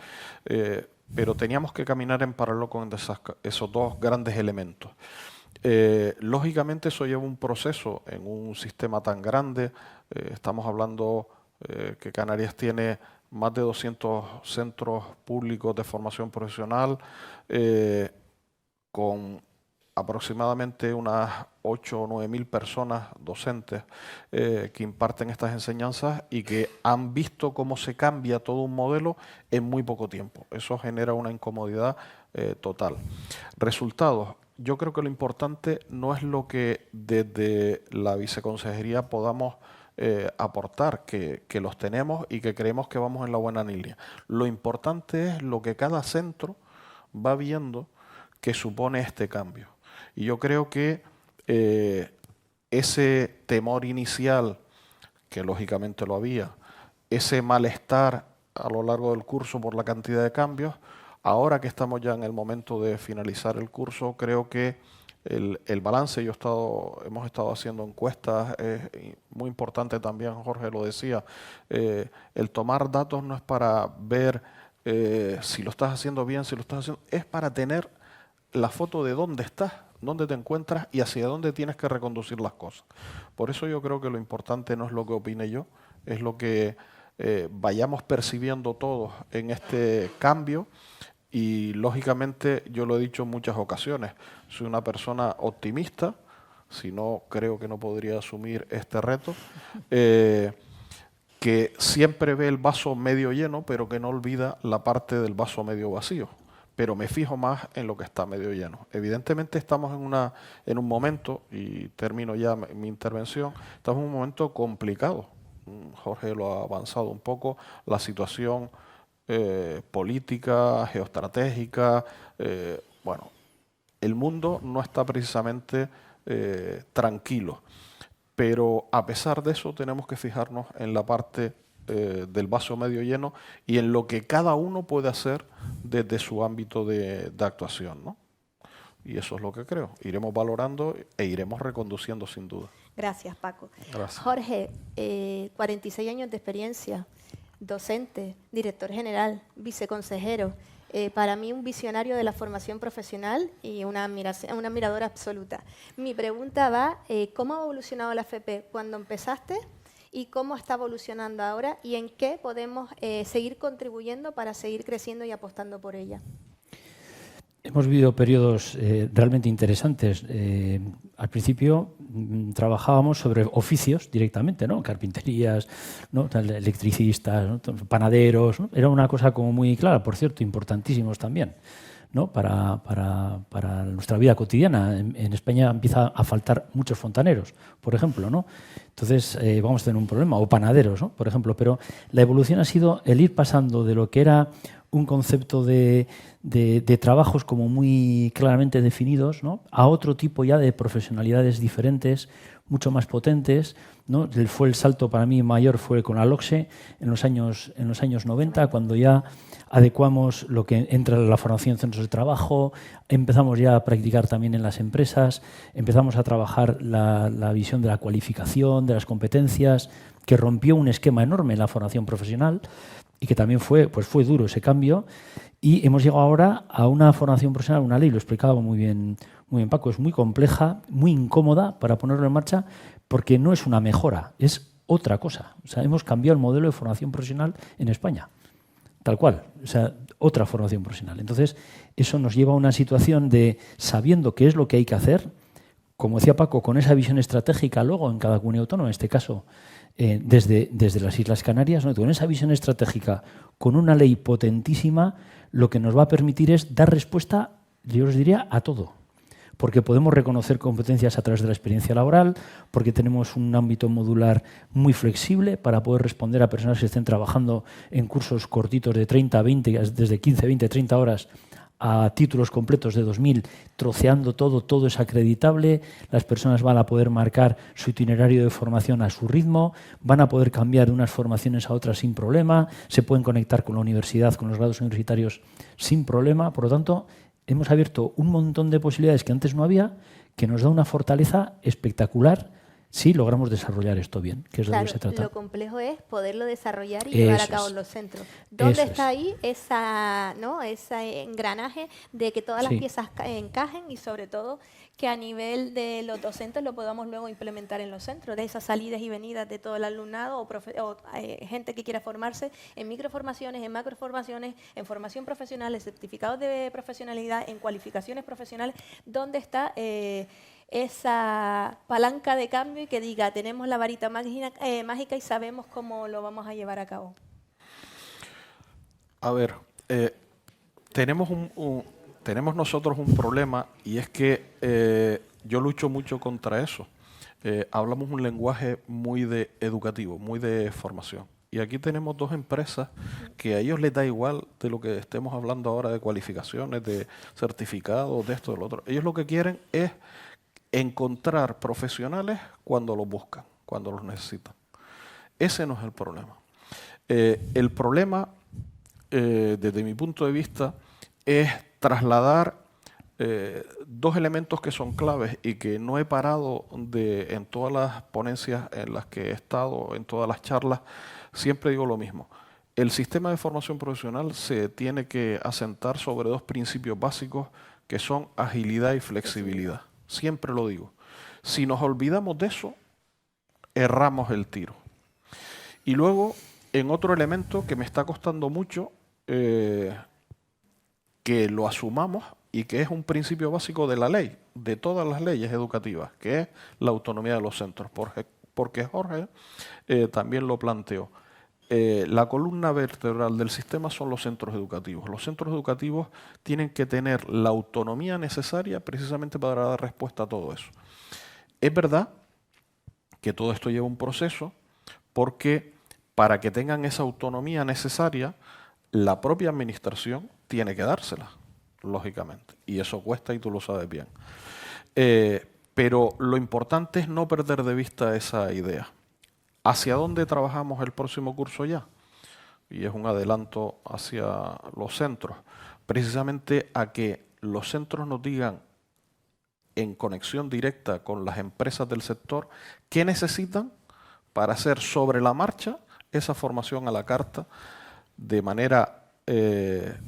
pero teníamos que caminar en paralelo con esos dos grandes elementos. Lógicamente eso lleva un proceso en un sistema tan grande. Estamos hablando que Canarias tiene más de 200 centros públicos de formación profesional, con aproximadamente unas 8 o 9 mil personas docentes que imparten estas enseñanzas y que han visto cómo se cambia todo un modelo en muy poco tiempo. Eso genera una incomodidad total. Resultados. Yo creo que lo importante no es lo que desde la viceconsejería podamos aportar, que los tenemos y que creemos que vamos en la buena línea. Lo importante es lo que cada centro va viendo que supone este cambio. Y yo creo que ese temor inicial, que lógicamente lo había, ese malestar a lo largo del curso por la cantidad de cambios, ahora que estamos ya en el momento de finalizar el curso, creo que el balance, hemos estado haciendo encuestas, es muy importante también, Jorge lo decía, el tomar datos no es para ver si lo estás haciendo bien, si lo estás haciendo, es para tener la foto de dónde estás, dónde te encuentras y hacia dónde tienes que reconducir las cosas. Por eso yo creo que lo importante no es lo que opine yo, es lo que vayamos percibiendo todos en este cambio. Y lógicamente, yo lo he dicho en muchas ocasiones, soy una persona optimista, si no creo que no podría asumir este reto, que siempre ve el vaso medio lleno, pero que no olvida la parte del vaso medio vacío. Pero me fijo más en lo que está medio lleno. Evidentemente estamos en un momento, y termino ya mi intervención, estamos en un momento complicado. Jorge lo ha avanzado un poco, la situación política, geoestratégica, bueno, el mundo no está precisamente tranquilo, pero a pesar de eso tenemos que fijarnos en la parte del vaso medio lleno y en lo que cada uno puede hacer desde su ámbito de actuación, ¿no? Y eso es lo que creo. Iremos valorando e iremos reconduciendo sin duda.
Gracias, Paco.
Gracias.
Jorge, 46 años de experiencia, docente, director general, viceconsejero. Para mí un visionario de la formación profesional y una admiradora absoluta. Mi pregunta va, ¿cómo ha evolucionado la FP cuando empezaste y cómo está evolucionando ahora y en qué podemos seguir contribuyendo para seguir creciendo y apostando por ella?
Hemos vivido periodos realmente interesantes. Al principio trabajábamos sobre oficios directamente, ¿no? Carpinterías, ¿no? Electricistas, ¿no? Panaderos, ¿no? Era una cosa como muy clara, por cierto, importantísimos también, ¿no? Para nuestra vida cotidiana. En España empieza a faltar muchos fontaneros, por ejemplo, ¿no? Entonces vamos a tener un problema, o panaderos, ¿no? Por ejemplo, pero la evolución ha sido el ir pasando de lo que era un concepto de trabajos como muy claramente definidos, ¿no? A otro tipo ya de profesionalidades diferentes, mucho más potentes, ¿no? Fue el salto para mí mayor fue con la LOCSE en los años 90, cuando ya adecuamos lo que entra en la formación en centros de trabajo, empezamos ya a practicar también en las empresas, empezamos a trabajar la visión de la cualificación, de las competencias, que rompió un esquema enorme en la formación profesional y que también fue duro ese cambio. Y hemos llegado ahora a una formación profesional, una ley, lo explicaba muy bien Paco, es muy compleja, muy incómoda para ponerlo en marcha, porque no es una mejora, es otra cosa. O sea, hemos cambiado el modelo de formación profesional en España, tal cual, o sea, otra formación profesional. Entonces, eso nos lleva a una situación de, sabiendo qué es lo que hay que hacer, como decía Paco, con esa visión estratégica luego en cada comunidad autónoma, en este caso desde las Islas Canarias, ¿no? Con esa visión estratégica, con una ley potentísima, lo que nos va a permitir es dar respuesta, yo os diría, a todo. Porque podemos reconocer competencias a través de la experiencia laboral, porque tenemos un ámbito modular muy flexible para poder responder a personas que estén trabajando en cursos cortitos de 30, 20, desde 15, 20, 30 horas a títulos completos de 2000, troceando todo es acreditable, las personas van a poder marcar su itinerario de formación a su ritmo, van a poder cambiar de unas formaciones a otras sin problema, se pueden conectar con la universidad, con los grados universitarios sin problema. Por lo tanto, hemos abierto un montón de posibilidades que antes no había, que nos da una fortaleza espectacular si logramos desarrollar esto bien, que es de lo que se trata.
Lo complejo es poderlo desarrollar y llevar a cabo en los centros. ¿Dónde está ahí ese engranaje de que todas las piezas encajen y sobre todo que a nivel de los docentes lo podamos luego implementar en los centros, de esas salidas y venidas de todo el alumnado o gente que quiera formarse en microformaciones, en macroformaciones, en formación profesional, en certificados de profesionalidad, en cualificaciones profesionales? ¿Dónde está esa palanca de cambio y que diga, tenemos la varita mágica y sabemos cómo lo vamos a llevar a cabo?
A ver, tenemos nosotros un problema, y es que yo lucho mucho contra eso. Hablamos un lenguaje muy educativo, muy de formación. Y aquí tenemos dos empresas que a ellos les da igual de lo que estemos hablando ahora de cualificaciones, de certificados, de esto, de lo otro. Ellos lo que quieren es encontrar profesionales cuando los buscan, cuando los necesitan. Ese no es el problema. El problema, desde mi punto de vista, es trasladar dos elementos que son claves y que no he parado en todas las ponencias en las que he estado, en todas las charlas, siempre digo lo mismo. El sistema de formación profesional se tiene que asentar sobre dos principios básicos que son agilidad y flexibilidad. Siempre lo digo. Si nos olvidamos de eso, erramos el tiro. Y luego, en otro elemento que me está costando mucho que lo asumamos y que es un principio básico de la ley, de todas las leyes educativas, que es la autonomía de los centros, porque Jorge también lo planteó. La columna vertebral del sistema son los centros educativos. Los centros educativos tienen que tener la autonomía necesaria precisamente para dar respuesta a todo eso. Es verdad que todo esto lleva un proceso, porque para que tengan esa autonomía necesaria, la propia administración tiene que dársela, lógicamente. Y eso cuesta y tú lo sabes bien. Pero lo importante es no perder de vista esa idea. ¿Hacia dónde trabajamos el próximo curso ya? Y es un adelanto hacia los centros. Precisamente a que los centros nos digan, en conexión directa con las empresas del sector, qué necesitan para hacer sobre la marcha esa formación a la carta de manera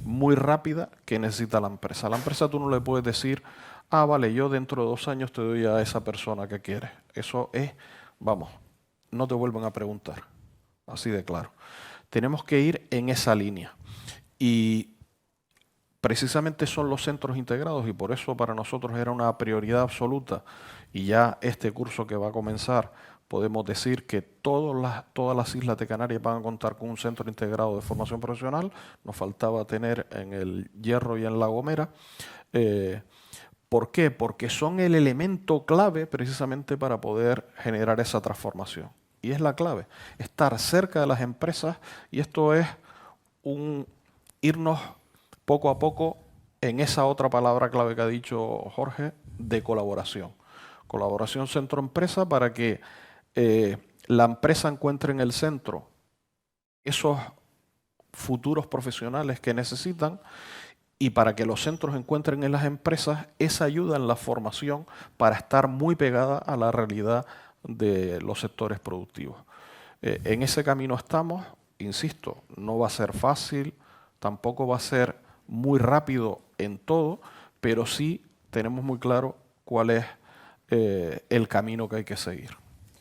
muy rápida que necesita la empresa. A la empresa tú no le puedes decir, vale, yo dentro de 2 años te doy a esa persona que quieres. Eso es, vamos, no te vuelvan a preguntar, así de claro. Tenemos que ir en esa línea. Y precisamente son los centros integrados y por eso para nosotros era una prioridad absoluta. Y ya este curso que va a comenzar, podemos decir que todas las islas de Canarias van a contar con un centro integrado de formación profesional. Nos faltaba tener en el Hierro y en La Gomera. ¿Por qué? Porque son el elemento clave precisamente para poder generar esa transformación. Y es la clave, estar cerca de las empresas, y esto es irnos poco a poco en esa otra palabra clave que ha dicho Jorge, de colaboración. Colaboración centro-empresa para que la empresa encuentre en el centro esos futuros profesionales que necesitan y para que los centros encuentren en las empresas esa ayuda en la formación para estar muy pegada a la realidad de los sectores productivos. En ese camino estamos, insisto, no va a ser fácil, tampoco va a ser muy rápido en todo, pero sí tenemos muy claro cuál es el camino que hay que seguir.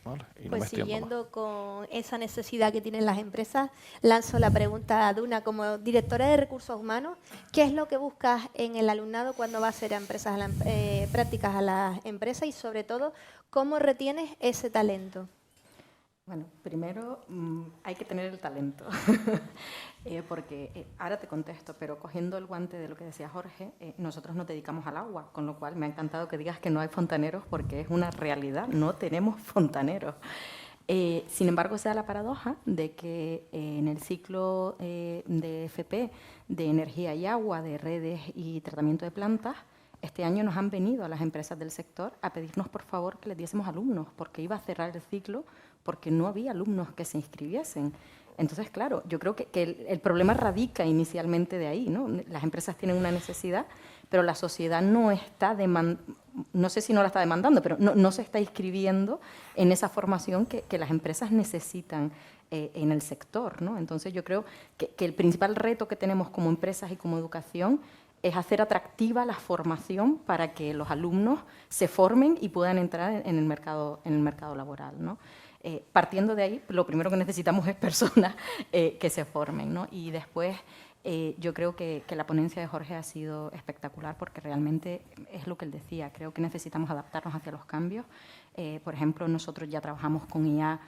¿Vale? Y
pues siguiendo con esa necesidad que tienen las empresas, lanzo la pregunta a Duna, como directora de Recursos Humanos, ¿qué es lo que buscas en el alumnado cuando va a hacer prácticas a las empresas y sobre todo, cómo retienes ese talento?
Bueno, primero hay que tener el talento, porque ahora te contesto, pero cogiendo el guante de lo que decía Jorge, nosotros nos dedicamos al agua, con lo cual me ha encantado que digas que no hay fontaneros porque es una realidad, no tenemos fontaneros. Sin embargo, se da la paradoja de que en el ciclo de FP de energía y agua, de redes y tratamiento de plantas, este año nos han venido a las empresas del sector a pedirnos, por favor, que les diésemos alumnos, porque iba a cerrar el ciclo, porque no había alumnos que se inscribiesen. Entonces, claro, yo creo que el problema radica inicialmente de ahí, ¿no? Las empresas tienen una necesidad, pero la sociedad no está no sé si no la está demandando, pero no se está inscribiendo en esa formación que las empresas necesitan en el sector, ¿no? Entonces, yo creo que el principal reto que tenemos como empresas y como educación es hacer atractiva la formación para que los alumnos se formen y puedan entrar en el mercado laboral, ¿no? Partiendo de ahí, lo primero que necesitamos es personas que se formen, ¿no? Y después, yo creo que la ponencia de Jorge ha sido espectacular porque realmente es lo que él decía. Creo que necesitamos adaptarnos hacia los cambios. Por ejemplo, nosotros ya trabajamos con IA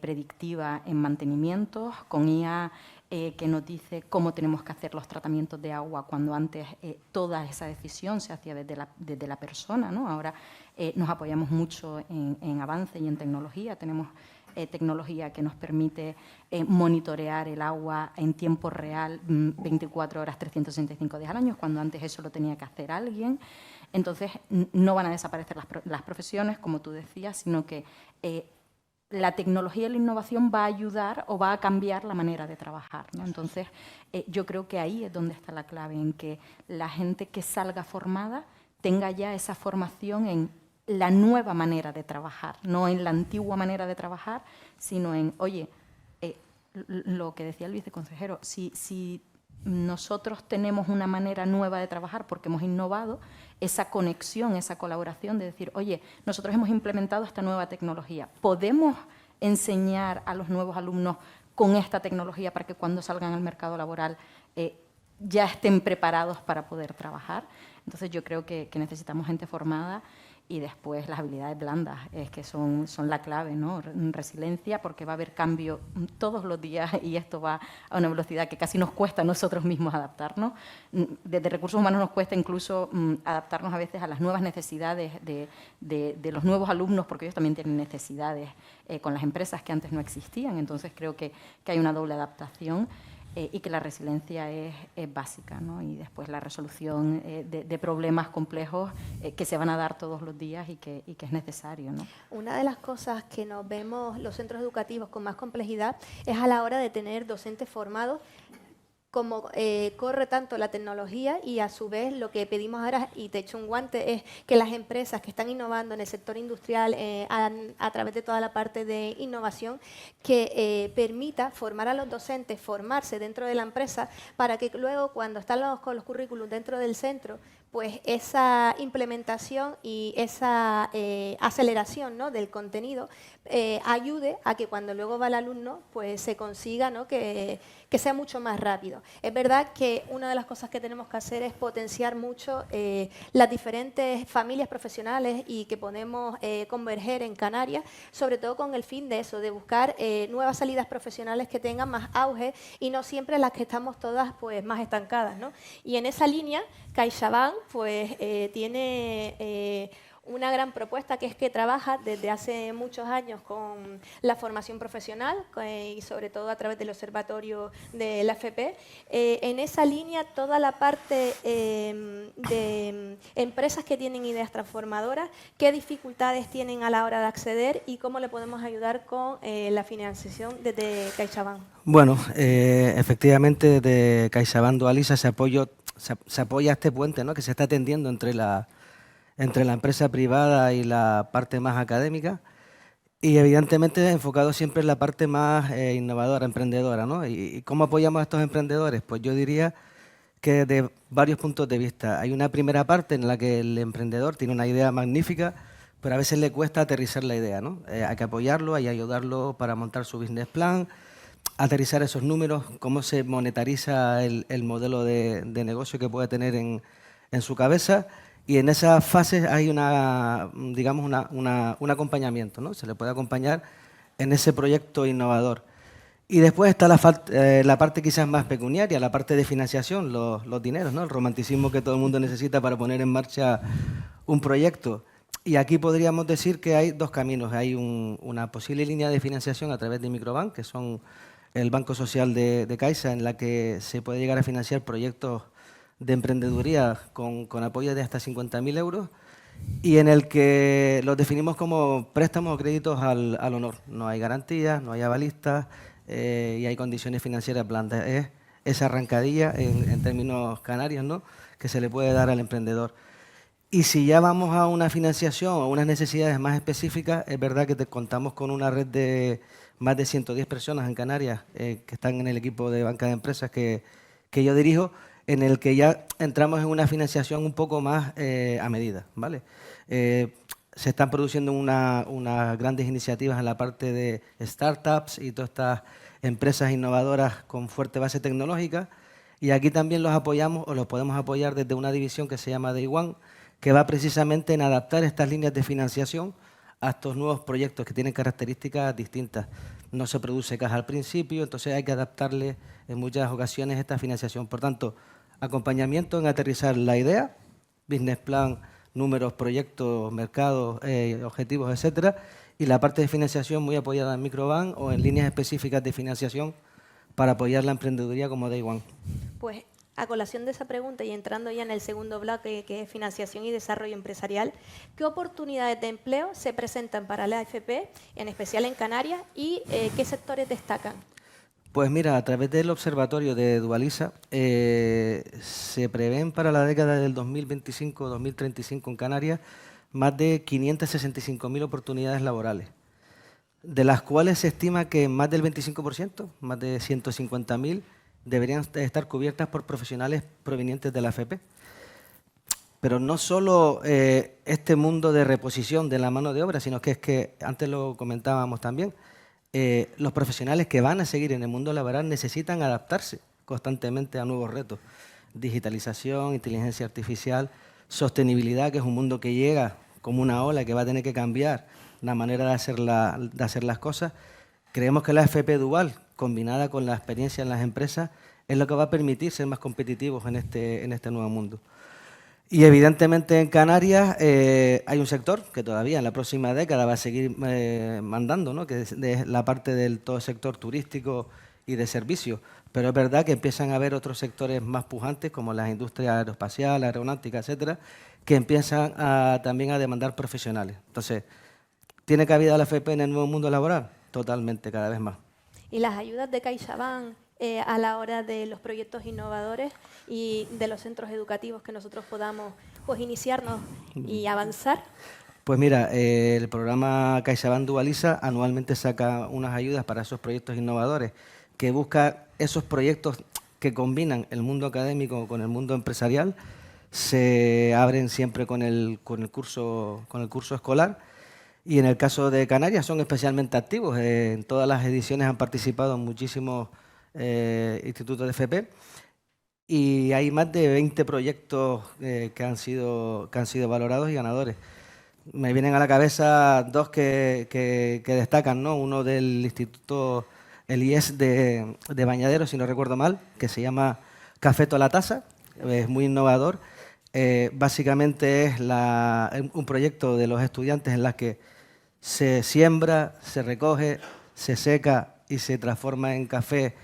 predictiva en mantenimientos, con IA que nos dice cómo tenemos que hacer los tratamientos de agua cuando antes toda esa decisión se hacía desde la persona, ¿no? Ahora nos apoyamos mucho en avance y en tecnología. Tenemos tecnología que nos permite monitorear el agua en tiempo real 24 horas, 365 días al año, cuando antes eso lo tenía que hacer alguien. Entonces, no van a desaparecer las profesiones, como tú decías, sino que la tecnología y la innovación va a ayudar o va a cambiar la manera de trabajar, ¿no? Entonces, yo creo que ahí es donde está la clave, en que la gente que salga formada tenga ya esa formación en la nueva manera de trabajar, no en la antigua manera de trabajar, sino en, oye, lo que decía el viceconsejero, si nosotros tenemos una manera nueva de trabajar porque hemos innovado, esa conexión, esa colaboración de decir, oye, nosotros hemos implementado esta nueva tecnología, ¿podemos enseñar a los nuevos alumnos con esta tecnología para que cuando salgan al mercado laboral ya estén preparados para poder trabajar? Entonces yo creo que necesitamos gente formada y después las habilidades blandas, es que son la clave, ¿no? Resiliencia, porque va a haber cambio todos los días y esto va a una velocidad que casi nos cuesta a nosotros mismos adaptarnos. Desde Recursos Humanos nos cuesta incluso adaptarnos a veces a las nuevas necesidades de los nuevos alumnos, porque ellos también tienen necesidades con las empresas que antes no existían. Entonces creo que hay una doble adaptación. Y que la resiliencia es básica, ¿no? Y después la resolución de problemas complejos que se van a dar todos los días y que es necesario, ¿no?
Una de las cosas que nos vemos los centros educativos con más complejidad es a la hora de tener docentes formados, como corre tanto la tecnología y a su vez lo que pedimos ahora, y te echo un guante, es que las empresas que están innovando en el sector industrial a través de toda la parte de innovación, que permita formar a los docentes, formarse dentro de la empresa para que luego cuando están con los currículums dentro del centro, pues esa implementación y esa aceleración, ¿no?, del contenido ayude a que cuando luego va el alumno pues se consiga, ¿no?, que que sea mucho más rápido. Es verdad que una de las cosas que tenemos que hacer es potenciar mucho las diferentes familias profesionales y que podemos converger en Canarias, sobre todo con el fin de eso, de buscar nuevas salidas profesionales que tengan más auge y no siempre las que estamos todas pues más estancadas, ¿no? Y en esa línea, CaixaBank pues tiene una gran propuesta, que es que trabaja desde hace muchos años con la formación profesional y sobre todo a través del observatorio de la FP. En esa línea, toda la parte de empresas que tienen ideas transformadoras, qué dificultades tienen a la hora de acceder y cómo le podemos ayudar con la financiación desde CaixaBank.
Bueno, efectivamente desde CaixaBank Dualiza se apoya este puente, ¿no?, que se está tendiendo entre la empresa privada y la parte más académica, y evidentemente enfocado siempre en la parte más innovadora, emprendedora, ¿no? ¿Y cómo apoyamos a estos emprendedores? Pues yo diría que de varios puntos de vista. Hay una primera parte en la que el emprendedor tiene una idea magnífica, pero a veces le cuesta aterrizar la idea, ¿no? Hay que apoyarlo, hay que ayudarlo para montar su business plan, aterrizar esos números, cómo se monetariza el modelo de negocio que puede tener en su cabeza. Y en esas fases hay un acompañamiento, ¿no? Se le puede acompañar en ese proyecto innovador. Y después está la parte quizás más pecuniaria, la parte de financiación, los dineros, ¿no? El romanticismo que todo el mundo necesita para poner en marcha un proyecto. Y aquí podríamos decir que hay dos caminos. Hay una posible línea de financiación a través de Microbank, que son el Banco Social de Caixa, en la que se puede llegar a financiar proyectos de emprendeduría con apoyo de hasta 50.000 euros, y en el que los definimos como préstamos o créditos al honor. No hay garantías, no hay avalistas y hay condiciones financieras blandas. Es esa arrancadilla en términos canarios, ¿no?, que se le puede dar al emprendedor. Y si ya vamos a una financiación o unas necesidades más específicas, es verdad que contamos con una red de más de 110 personas en Canarias que están en el equipo de banca de empresas que yo dirijo, en el que ya entramos en una financiación un poco más a medida, ¿vale? Se están produciendo unas grandes iniciativas en la parte de startups y todas estas empresas innovadoras con fuerte base tecnológica, y aquí también los apoyamos o los podemos apoyar desde una división que se llama Day One, que va precisamente en adaptar estas líneas de financiación a estos nuevos proyectos que tienen características distintas. No se produce caja al principio, entonces hay que adaptarle en muchas ocasiones esta financiación. Por tanto, acompañamiento en aterrizar la idea, business plan, números, proyectos, mercados, objetivos, etcétera, y la parte de financiación muy apoyada en Microbank o en líneas específicas de financiación para apoyar la emprendeduría como Day One.
Pues a colación de esa pregunta y entrando ya en el segundo bloque, que es financiación y desarrollo empresarial, ¿qué oportunidades de empleo se presentan para la AFP, en especial en Canarias, y qué sectores destacan?
Pues mira, a través del observatorio de Dualiza se prevén para la década del 2025-2035 en Canarias más de 565.000 oportunidades laborales, de las cuales se estima que más del 25%, más de 150.000, deberían estar cubiertas por profesionales provenientes de la AFP. Pero no solo este mundo de reposición de la mano de obra, sino que es que, antes lo comentábamos también, los profesionales que van a seguir en el mundo laboral necesitan adaptarse constantemente a nuevos retos. Digitalización, inteligencia artificial, sostenibilidad, que es un mundo que llega como una ola que va a tener que cambiar la manera de hacer las cosas. Creemos que la AFP dual, combinada con la experiencia en las empresas, es lo que va a permitir ser más competitivos en este nuevo mundo. Y evidentemente en Canarias hay un sector que todavía en la próxima década va a seguir mandando, ¿no?, que es de la parte del todo sector turístico y de servicios. Pero es verdad que empiezan a haber otros sectores más pujantes, como las industrias aeroespacial, aeronáutica, etcétera, que empiezan también a demandar profesionales. Entonces, ¿tiene cabida la AFP en el nuevo mundo laboral? Totalmente, cada vez más.
¿Y las ayudas de CaixaBank a la hora de los proyectos innovadores y de los centros educativos que nosotros podamos pues iniciarnos y avanzar?
Pues mira, el programa CaixaBank Dualiza anualmente saca unas ayudas para esos proyectos innovadores, que busca esos proyectos que combinan el mundo académico con el mundo empresarial. Se abren siempre con el curso escolar, y en el caso de Canarias son especialmente activos. En todas las ediciones han participado muchísimos institutos de FP. Y hay más de 20 proyectos que han sido valorados y ganadores. Me vienen a la cabeza dos que destacan, ¿no? Uno del instituto, el IES de Bañaderos, si no recuerdo mal, que se llama Café Toda la Taza, es muy innovador. Básicamente es un proyecto de los estudiantes en la que se siembra, se recoge, se seca y se transforma en café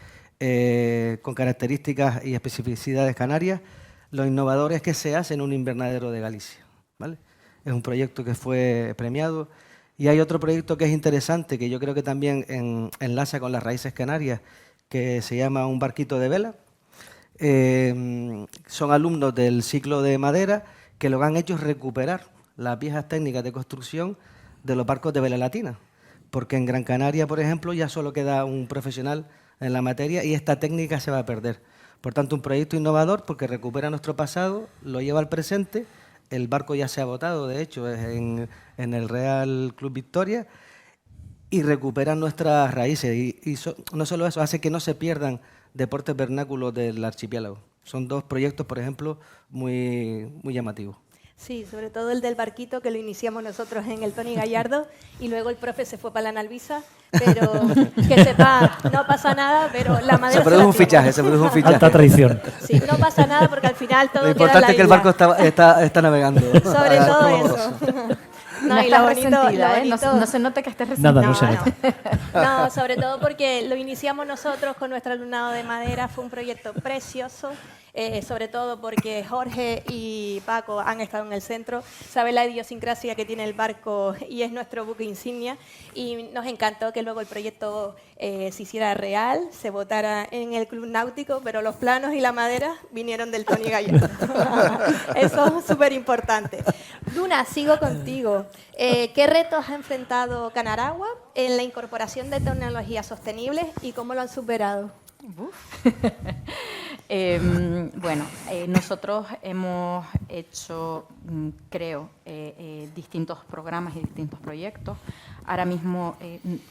con características y especificidades canarias. Lo innovador es que se hace en un invernadero de Galicia, ¿vale? Es un proyecto que fue premiado. Y hay otro proyecto que es interesante, que yo creo que también enlaza con las raíces canarias, que se llama Un barquito de vela. Son alumnos del ciclo de madera que lo que han hecho es recuperar las viejas técnicas de construcción de los barcos de vela latina. Porque en Gran Canaria, por ejemplo, ya solo queda un profesional en la materia y esta técnica se va a perder. Por tanto, un proyecto innovador porque recupera nuestro pasado, lo lleva al presente. El barco ya se ha botado, de hecho, es en el Real Club Victoria, y recuperan nuestras raíces. Y no solo eso, hace que no se pierdan deportes vernáculos del archipiélago. Son dos proyectos, por ejemplo, muy llamativos.
Sí, sobre todo el del barquito, que lo iniciamos nosotros en el Tony Gallardo, y luego el profe se fue para la Nalvisa, pero que sepa, no pasa nada, pero la madera
se produjo un fichaje.
Alta traición.
Sí, no pasa nada porque al final todo
lo
queda en
importante
la
es que el
isla.
barco está navegando.
Sobre todo eso.
No, y
lo
lo
bonito,
resentida,
lo bonito.
No se nota que estés resentida.
Nada, no se nota.
No, sobre todo porque lo iniciamos nosotros con nuestro alumnado de madera, fue un proyecto precioso. Sobre todo porque Jorge y Paco han estado en el centro, saben la idiosincrasia que tiene el barco y es nuestro buque insignia, y nos encantó que luego el proyecto se hiciera real, se votara en el Club Náutico, pero los planos y la madera vinieron del Tony Gallardo. Eso es súper importante. Luna, sigo contigo. ¿Qué retos ha enfrentado Canaragua en la incorporación de tecnologías sostenibles y cómo lo han superado?
Bueno, nosotros hemos hecho, creo, distintos programas y distintos proyectos. Ahora mismo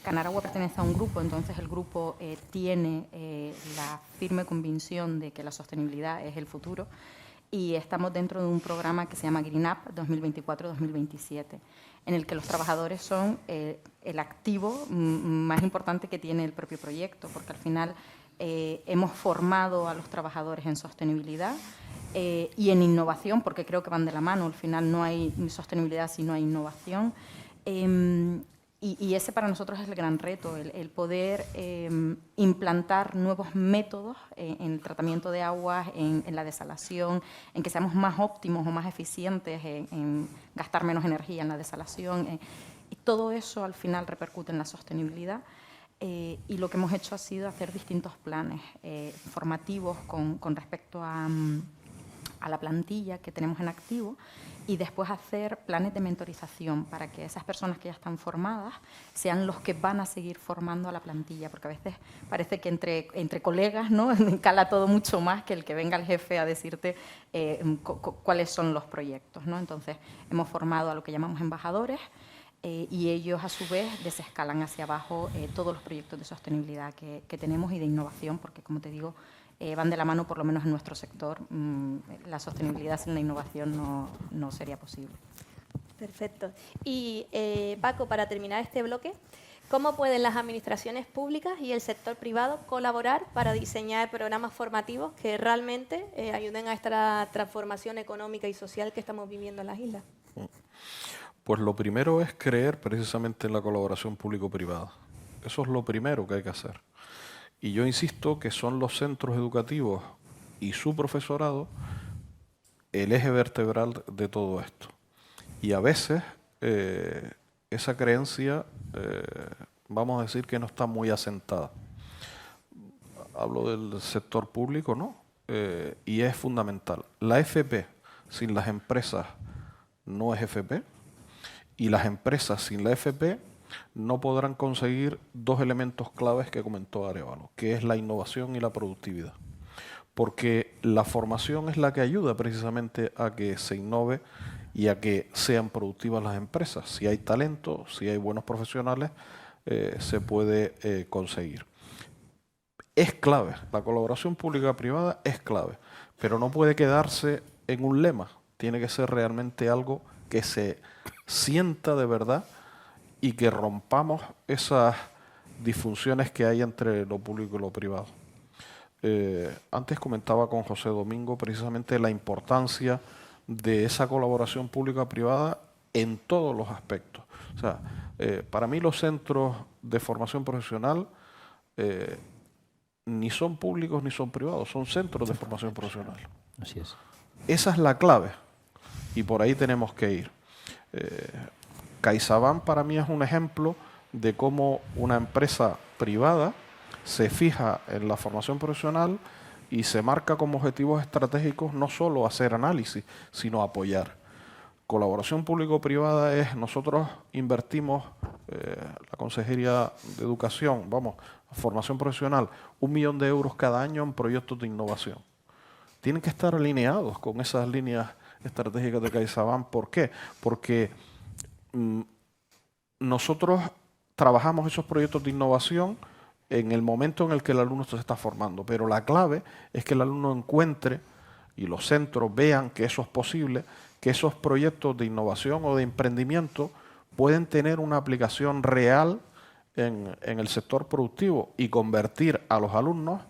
Canaragua pertenece a un grupo, entonces el grupo tiene la firme convicción de que la sostenibilidad es el futuro, y estamos dentro de un programa que se llama Green Up 2024-2027, en el que los trabajadores son el activo más importante que tiene el propio proyecto, porque al final hemos formado a los trabajadores en sostenibilidad y en innovación, porque creo que van de la mano. Al final no hay sostenibilidad si no hay innovación. Y ese para nosotros es el gran reto, el poder implantar nuevos métodos en el tratamiento de aguas, en la desalación, en que seamos más óptimos o más eficientes, en gastar menos energía en la desalación. Y todo eso al final repercute en la sostenibilidad. Y lo que hemos hecho ha sido hacer distintos planes formativos con respecto a la plantilla que tenemos en activo, y después hacer planes de mentorización para que esas personas que ya están formadas sean los que van a seguir formando a la plantilla, porque a veces parece que entre colegas, ¿no?, cala todo mucho más que el que venga el jefe a decirte cuáles son los proyectos, ¿no? Entonces, hemos formado a lo que llamamos embajadores, y ellos, a su vez, desescalan hacia abajo todos los proyectos de sostenibilidad que tenemos y de innovación, porque, como te digo, van de la mano, por lo menos en nuestro sector. La sostenibilidad sin la innovación no sería posible.
Perfecto. Y, Paco, para terminar este bloque, ¿cómo pueden las administraciones públicas y el sector privado colaborar para diseñar programas formativos que realmente ayuden a esta transformación económica y social que estamos viviendo en las islas?
Pues lo primero es creer precisamente en la colaboración público-privada. Eso es lo primero que hay que hacer. Y yo insisto que son los centros educativos y su profesorado el eje vertebral de todo esto. Y a veces esa creencia, vamos a decir que no está muy asentada. Hablo del sector público, ¿no? Y es fundamental. La FP sin las empresas no es FP, y las empresas sin la FP no podrán conseguir dos elementos claves que comentó Arévalo, que es la innovación y la productividad. Porque la formación es la que ayuda precisamente a que se innove y a que sean productivas las empresas. Si hay talento, si hay buenos profesionales, se puede conseguir. es clave. La colaboración pública-privada es clave, pero no puede quedarse en un lema. Tiene que ser realmente algo que se sienta de verdad y que rompamos esas disfunciones que hay entre lo público y lo privado. Antes comentaba con José Domingo precisamente la importancia de esa colaboración pública-privada en todos los aspectos. O sea, para mí los centros de formación profesional ni son públicos ni son privados, son centros de formación profesional.
Así es.
Esa es la clave y por ahí tenemos que ir. CaixaBank para mí es un ejemplo de cómo una empresa privada se fija en la formación profesional y se marca como objetivos estratégicos no solo hacer análisis, sino apoyar. Colaboración público-privada es, nosotros invertimos, la Consejería de Educación, formación profesional, 1 millón de euros cada año en proyectos de innovación. Tienen que estar alineados con esas líneas estratégicas de CaixaBank. ¿Por qué? Porque nosotros trabajamos esos proyectos de innovación en el momento en el que el alumno se está formando, pero la clave es que el alumno encuentre y los centros vean que eso es posible, que esos proyectos de innovación o de emprendimiento pueden tener una aplicación real en el sector productivo y convertir a los alumnos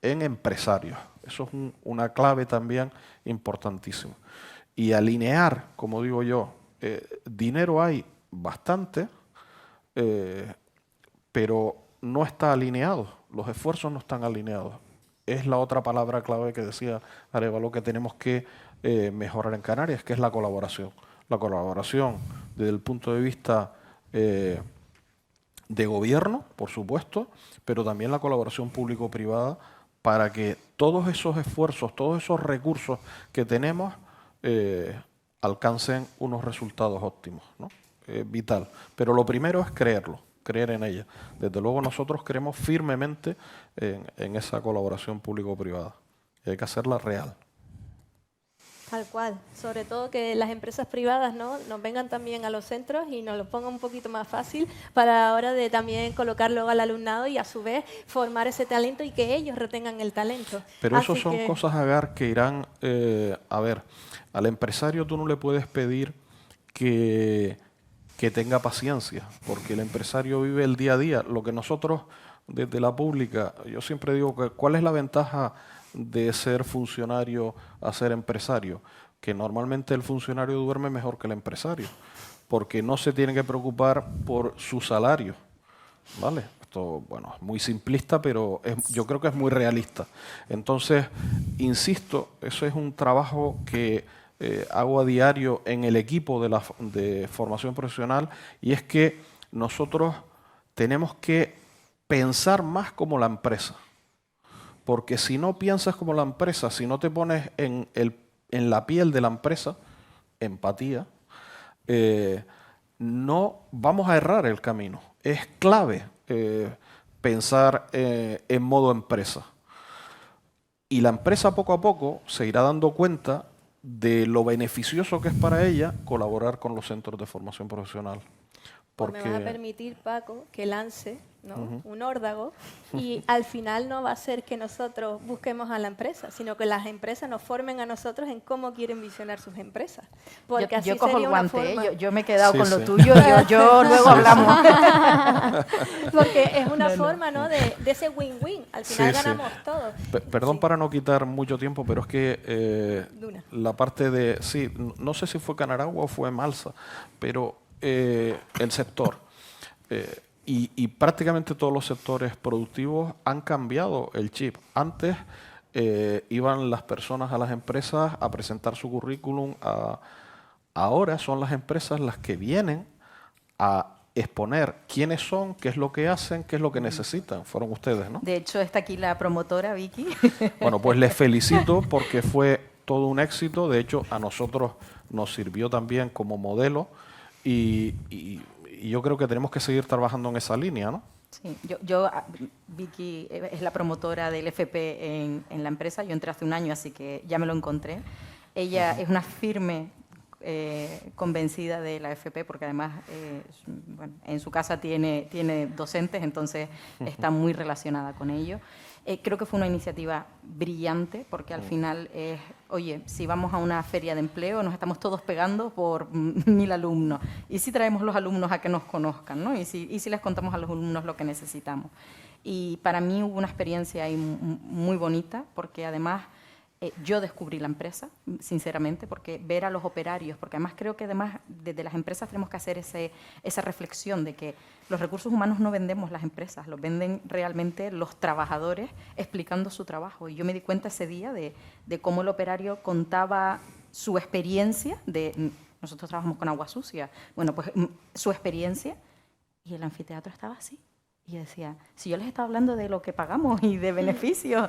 en empresarios. Eso es una clave también importantísima. Y alinear, como digo yo, dinero hay bastante, pero no está alineado, los esfuerzos no están alineados. Es la otra palabra clave que decía Arévalo que tenemos que mejorar en Canarias, que es la colaboración. La colaboración desde el punto de vista de gobierno, por supuesto, pero también la colaboración público-privada para que todos esos esfuerzos, todos esos recursos que tenemos alcancen unos resultados óptimos, ¿no? Vital. Pero lo primero es creerlo, creer en ella. Desde luego nosotros creemos firmemente en esa colaboración público-privada y hay que hacerla real.
Tal cual. Sobre todo que las empresas privadas, ¿no?, nos vengan también a los centros y nos lo pongan un poquito más fácil para la hora de también colocar luego al alumnado y a su vez formar ese talento y que ellos retengan el talento.
Pero eso son cosas, Agar, que irán... a ver, al empresario tú no le puedes pedir que tenga paciencia, porque el empresario vive el día a día. Lo que nosotros, desde la pública, yo siempre digo que ¿cuál es la ventaja de ser funcionario a ser empresario? Que normalmente el funcionario duerme mejor que el empresario, porque no se tiene que preocupar por su salario, ¿vale? Esto, bueno, es muy simplista, pero yo creo que es muy realista. Entonces, insisto, eso es un trabajo que hago a diario en el equipo de formación profesional, y es que nosotros tenemos que pensar más como la empresa. Porque si no piensas como la empresa, si no te pones en la piel de la empresa, empatía, no vamos a errar el camino. Es clave pensar en modo empresa. Y la empresa poco a poco se irá dando cuenta de lo beneficioso que es para ella colaborar con los centros de formación profesional.
Porque me vas a permitir, Paco, que lance, ¿no?, un órdago, y al final no va a ser que nosotros busquemos a la empresa, sino que las empresas nos formen a nosotros en cómo quieren visionar sus empresas. Porque así
yo cojo
sería
el guante,
una forma...
yo me he quedado con lo
sí.
tuyo, yo luego hablamos.
Porque es una forma, ¿no?, de ese win-win. Al final ganamos todos.
Perdón para no quitar mucho tiempo, pero es que la parte de... Sí, no sé si fue Canaragua o fue Malsa, pero el sector... Y prácticamente todos los sectores productivos han cambiado el chip. Antes iban las personas a las empresas a presentar su currículum. Ahora son las empresas las que vienen a exponer quiénes son, qué es lo que hacen, qué es lo que necesitan. Fueron ustedes, ¿no?
De hecho, está aquí la promotora, Vicky.
Bueno, pues les felicito porque fue todo un éxito. De hecho, a nosotros nos sirvió también como modelo y yo creo que tenemos que seguir trabajando en esa línea, ¿no?
Sí, Vicky es la promotora del FP en la empresa. Yo entré hace un año, así que ya me lo encontré. Ella es una firme convencida de la FP, porque además bueno, en su casa tiene docentes, entonces está muy relacionada con ello. Creo que fue una iniciativa brillante porque al final, oye, si vamos a una feria de empleo nos estamos todos pegando por 1000 alumnos. Y si traemos los alumnos a que nos conozcan, ¿no? Y si les contamos a los alumnos lo que necesitamos. Y para mí hubo una experiencia ahí muy bonita porque además yo descubrí la empresa, sinceramente, porque ver a los operarios, porque además creo que además desde las empresas tenemos que hacer esa reflexión de que los recursos humanos no vendemos las empresas, los venden realmente los trabajadores explicando su trabajo. Y yo me di cuenta ese día de cómo el operario contaba su experiencia, nosotros trabajamos con agua sucia, bueno, pues su experiencia, y el anfiteatro estaba así. Y yo decía, si yo les estaba hablando de lo que pagamos y de beneficios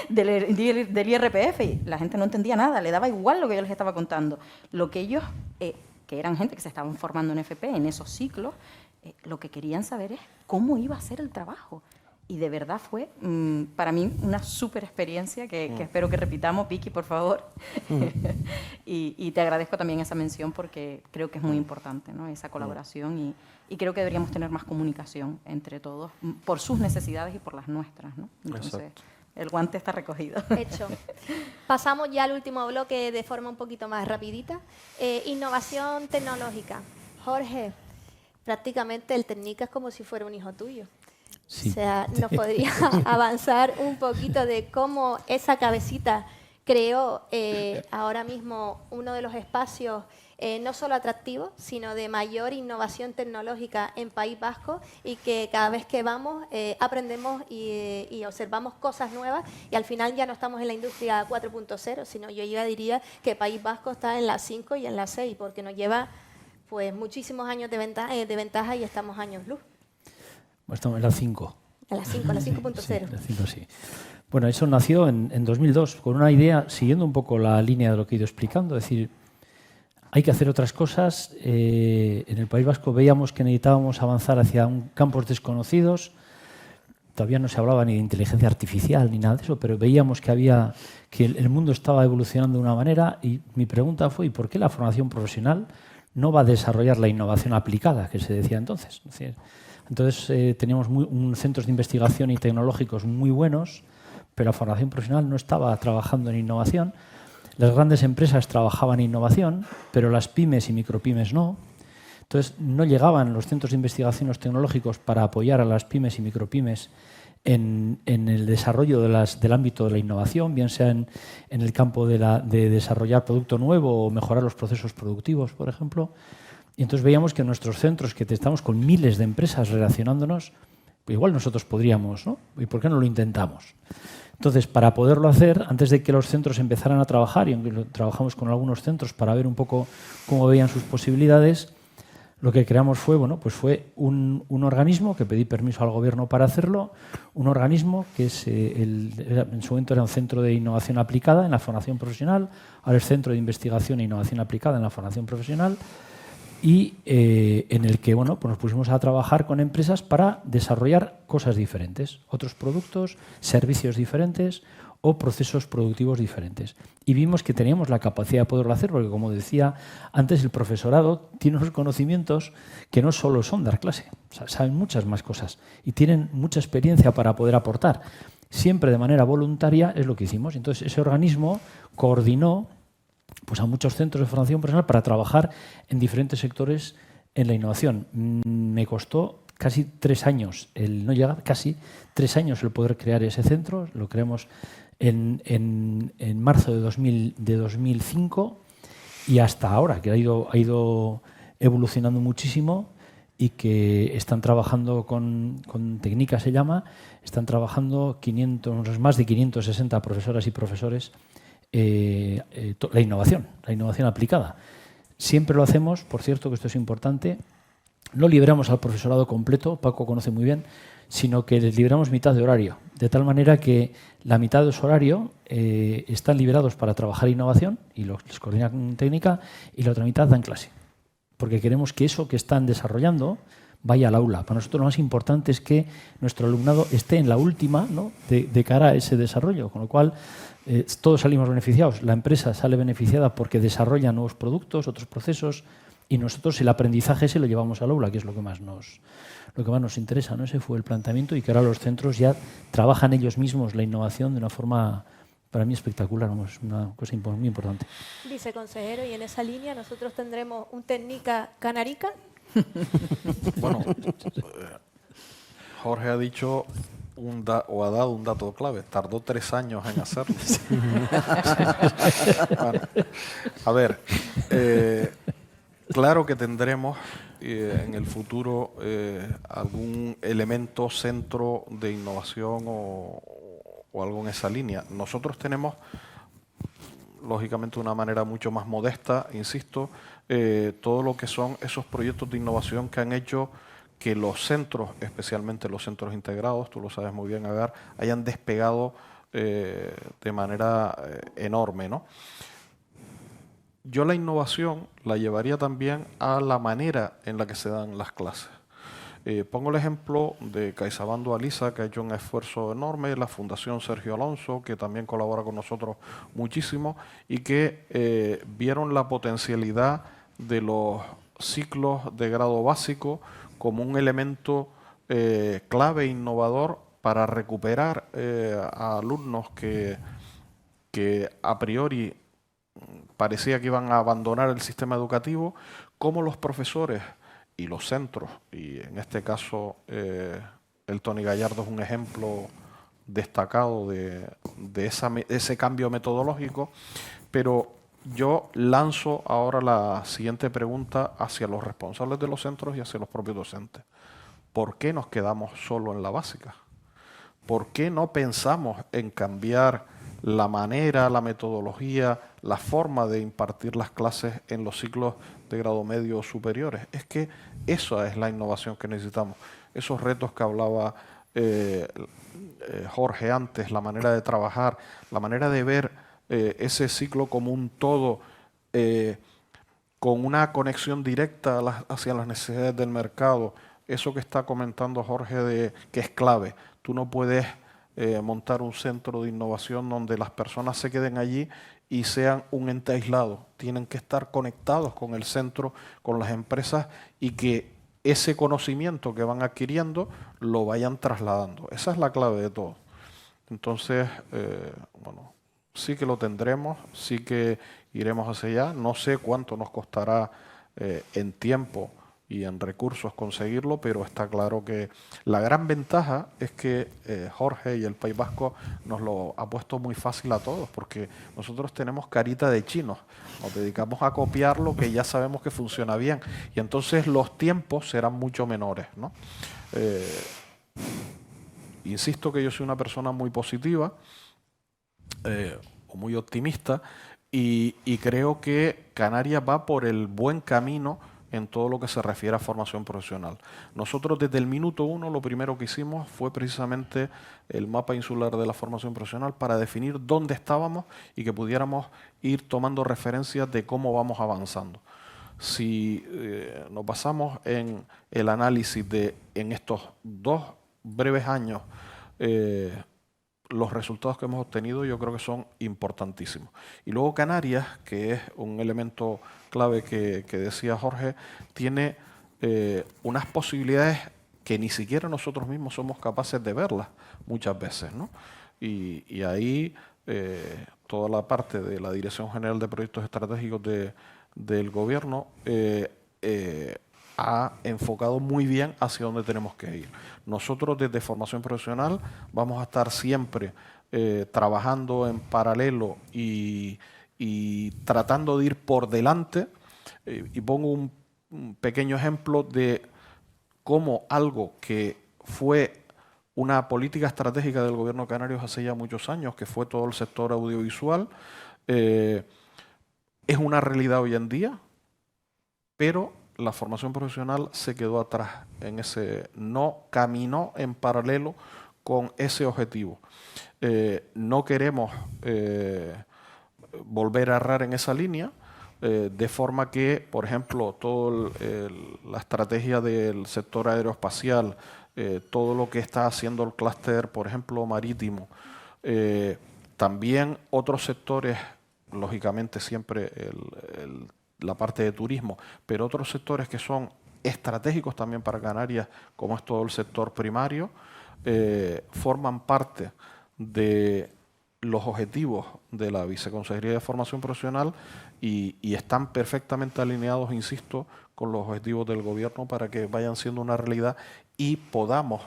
del IRPF, y la gente no entendía nada, le daba igual lo que yo les estaba contando. Lo que ellos, que eran gente que se estaban formando en FP, en esos ciclos, lo que querían saber es cómo iba a ser el trabajo. Y de verdad fue, para mí, una súper experiencia que espero que repitamos. Vicky, por favor. Y te agradezco también esa mención porque creo que es muy importante, ¿no? Esa colaboración y creo que deberíamos tener más comunicación entre todos por sus necesidades y por las nuestras, ¿no? Entonces, exacto. El guante está recogido.
Hecho. Pasamos ya al último bloque de forma un poquito más rapidita. Innovación tecnológica. Jorge, prácticamente el Técnica es como si fuera un hijo tuyo. Sí. O sea, ¿nos podría avanzar un poquito de cómo esa cabecita creó ahora mismo uno de los espacios no solo atractivos, sino de mayor innovación tecnológica en País Vasco y que cada vez que vamos aprendemos y observamos cosas nuevas y al final ya no estamos en la industria 4.0, sino yo ya diría que País Vasco está en la 5 y en la 6 porque nos lleva pues muchísimos años de ventaja y estamos años luz.
Estamos en la 5.
En la 5, la 5.0.
Sí, la 5, sí. Bueno, eso nació en 2002 con una idea, siguiendo un poco la línea de lo que he ido explicando, es decir, hay que hacer otras cosas. En el País Vasco veíamos que necesitábamos avanzar hacia campos desconocidos. Todavía no se hablaba ni de inteligencia artificial ni nada de eso, pero veíamos que el mundo estaba evolucionando de una manera y mi pregunta fue, ¿y por qué la formación profesional no va a desarrollar la innovación aplicada que se decía entonces? Es decir, entonces teníamos centros de investigación y tecnológicos muy buenos, pero la formación profesional no estaba trabajando en innovación. Las grandes empresas trabajaban en innovación, pero las pymes y micropymes no. Entonces no llegaban los centros de investigación tecnológicos para apoyar a las pymes y micropymes en el desarrollo del ámbito de la innovación, bien sea en el campo de desarrollar producto nuevo o mejorar los procesos productivos, por ejemplo. Y entonces veíamos que en nuestros centros, que estamos con miles de empresas relacionándonos, pues igual nosotros podríamos, ¿no? ¿Y por qué no lo intentamos? Entonces, para poderlo hacer, antes de que los centros empezaran a trabajar, y aunque trabajamos con algunos centros para ver un poco cómo veían sus posibilidades, lo que creamos fue, fue un organismo que pedí permiso al gobierno para hacerlo, un organismo que en su momento era un centro de innovación aplicada en la formación profesional, ahora es centro de investigación e innovación aplicada en la formación profesional, y en el que nos pusimos a trabajar con empresas para desarrollar cosas diferentes, otros productos, servicios diferentes o procesos productivos diferentes. Y vimos que teníamos la capacidad de poderlo hacer porque, como decía antes, el profesorado tiene unos conocimientos que no solo son dar clase, saben muchas más cosas y tienen mucha experiencia para poder aportar. Siempre de manera voluntaria es lo que hicimos. Entonces, ese organismo coordinó a muchos centros de formación profesional para trabajar en diferentes sectores en la innovación. Me costó casi 3 años, casi 3 años el poder crear ese centro. Lo creamos en marzo de 2005 y hasta ahora, que ha ido evolucionando muchísimo y que están trabajando con Técnica, se llama, están trabajando más de 560 profesoras y profesores la innovación aplicada. Siempre lo hacemos, por cierto, que esto es importante, no liberamos al profesorado completo, Paco conoce muy bien, sino que les liberamos mitad de horario, de tal manera que la mitad de su horario están liberados para trabajar innovación y les coordina con Técnica y la otra mitad dan clase, porque queremos que eso que están desarrollando vaya al aula. Para nosotros lo más importante es que nuestro alumnado esté en la última, ¿no?, de cara a ese desarrollo, con lo cual todos salimos beneficiados. La empresa sale beneficiada porque desarrolla nuevos productos, otros procesos, y nosotros el aprendizaje se lo llevamos al aula, que es lo que más nos interesa, ¿no? Ese fue el planteamiento, y que ahora los centros ya trabajan ellos mismos la innovación de una forma, para mí, espectacular, ¿no? Es una cosa muy importante.
Viceconsejero, y en esa línea nosotros tendremos un técnica canarica.
Bueno, Jorge ha dicho o ha dado un dato clave. Tardó 3 años en hacerlo. Bueno, a ver, claro que tendremos en el futuro algún elemento centro de innovación o algo en esa línea. Nosotros tenemos, lógicamente, de una manera mucho más modesta, insisto, todo lo que son esos proyectos de innovación que han hecho que los centros, especialmente los centros integrados, tú lo sabes muy bien, Agar, hayan despegado de manera enorme, ¿no? Yo la innovación la llevaría también a la manera en la que se dan las clases. Pongo el ejemplo de CaixaBank Dualiza, que ha hecho un esfuerzo enorme, la Fundación Sergio Alonso, que también colabora con nosotros muchísimo, y que vieron la potencialidad de los ciclos de grado básico como un elemento clave e innovador para recuperar a alumnos que a priori parecía que iban a abandonar el sistema educativo, como los profesores y los centros, y en este caso el Tony Gallardo es un ejemplo destacado de ese cambio metodológico, pero yo lanzo ahora la siguiente pregunta hacia los responsables de los centros y hacia los propios docentes. ¿Por qué nos quedamos solo en la básica? ¿Por qué no pensamos en cambiar la manera, la metodología, la forma de impartir las clases en los ciclos de grado medio o superiores? Es que esa es la innovación que necesitamos. Esos retos que hablaba Jorge antes, la manera de trabajar, la manera de ver ese ciclo como un todo, con una conexión directa hacia las necesidades del mercado. Eso que está comentando Jorge, que es clave. Tú no puedes montar un centro de innovación donde las personas se queden allí y sean un ente aislado. Tienen que estar conectados con el centro, con las empresas, y que ese conocimiento que van adquiriendo lo vayan trasladando. Esa es la clave de todo. Entonces, bueno, sí que lo tendremos, sí que iremos hacia allá. No sé cuánto nos costará en tiempo y en recursos conseguirlo, pero está claro que la gran ventaja es que Jorge y el País Vasco nos lo ha puesto muy fácil a todos, porque nosotros tenemos carita de chinos, nos dedicamos a copiar lo que ya sabemos que funciona bien, y entonces los tiempos serán mucho menores, ¿no? Insisto que yo soy una persona muy positiva o muy optimista, y creo que Canarias va por el buen camino en todo lo que se refiere a formación profesional. Nosotros desde el minuto 1 lo primero que hicimos fue precisamente el mapa insular de la formación profesional para definir dónde estábamos y que pudiéramos ir tomando referencias de cómo vamos avanzando. Si nos basamos en el análisis de en estos 2 breves años, los resultados que hemos obtenido yo creo que son importantísimos. Y luego Canarias, que es un elemento clave que decía Jorge, tiene unas posibilidades que ni siquiera nosotros mismos somos capaces de verlas muchas veces, ¿no? Y ahí toda la parte de la Dirección General de Proyectos Estratégicos del Gobierno ha enfocado muy bien hacia dónde tenemos que ir. Nosotros desde formación profesional vamos a estar siempre trabajando en paralelo y tratando de ir por delante. Y pongo un pequeño ejemplo de cómo algo que fue una política estratégica del Gobierno de Canarias hace ya muchos años, que fue todo el sector audiovisual, es una realidad hoy en día, pero la formación profesional se quedó atrás no caminó en paralelo con ese objetivo. No queremos volver a errar en esa línea, de forma que, por ejemplo, toda la estrategia del sector aeroespacial, todo lo que está haciendo el clúster, por ejemplo, marítimo, también otros sectores, lógicamente siempre la parte de turismo, pero otros sectores que son estratégicos también para Canarias, como es todo el sector primario, forman parte de los objetivos de la Viceconsejería de Formación Profesional y están perfectamente alineados, insisto, con los objetivos del Gobierno para que vayan siendo una realidad y podamos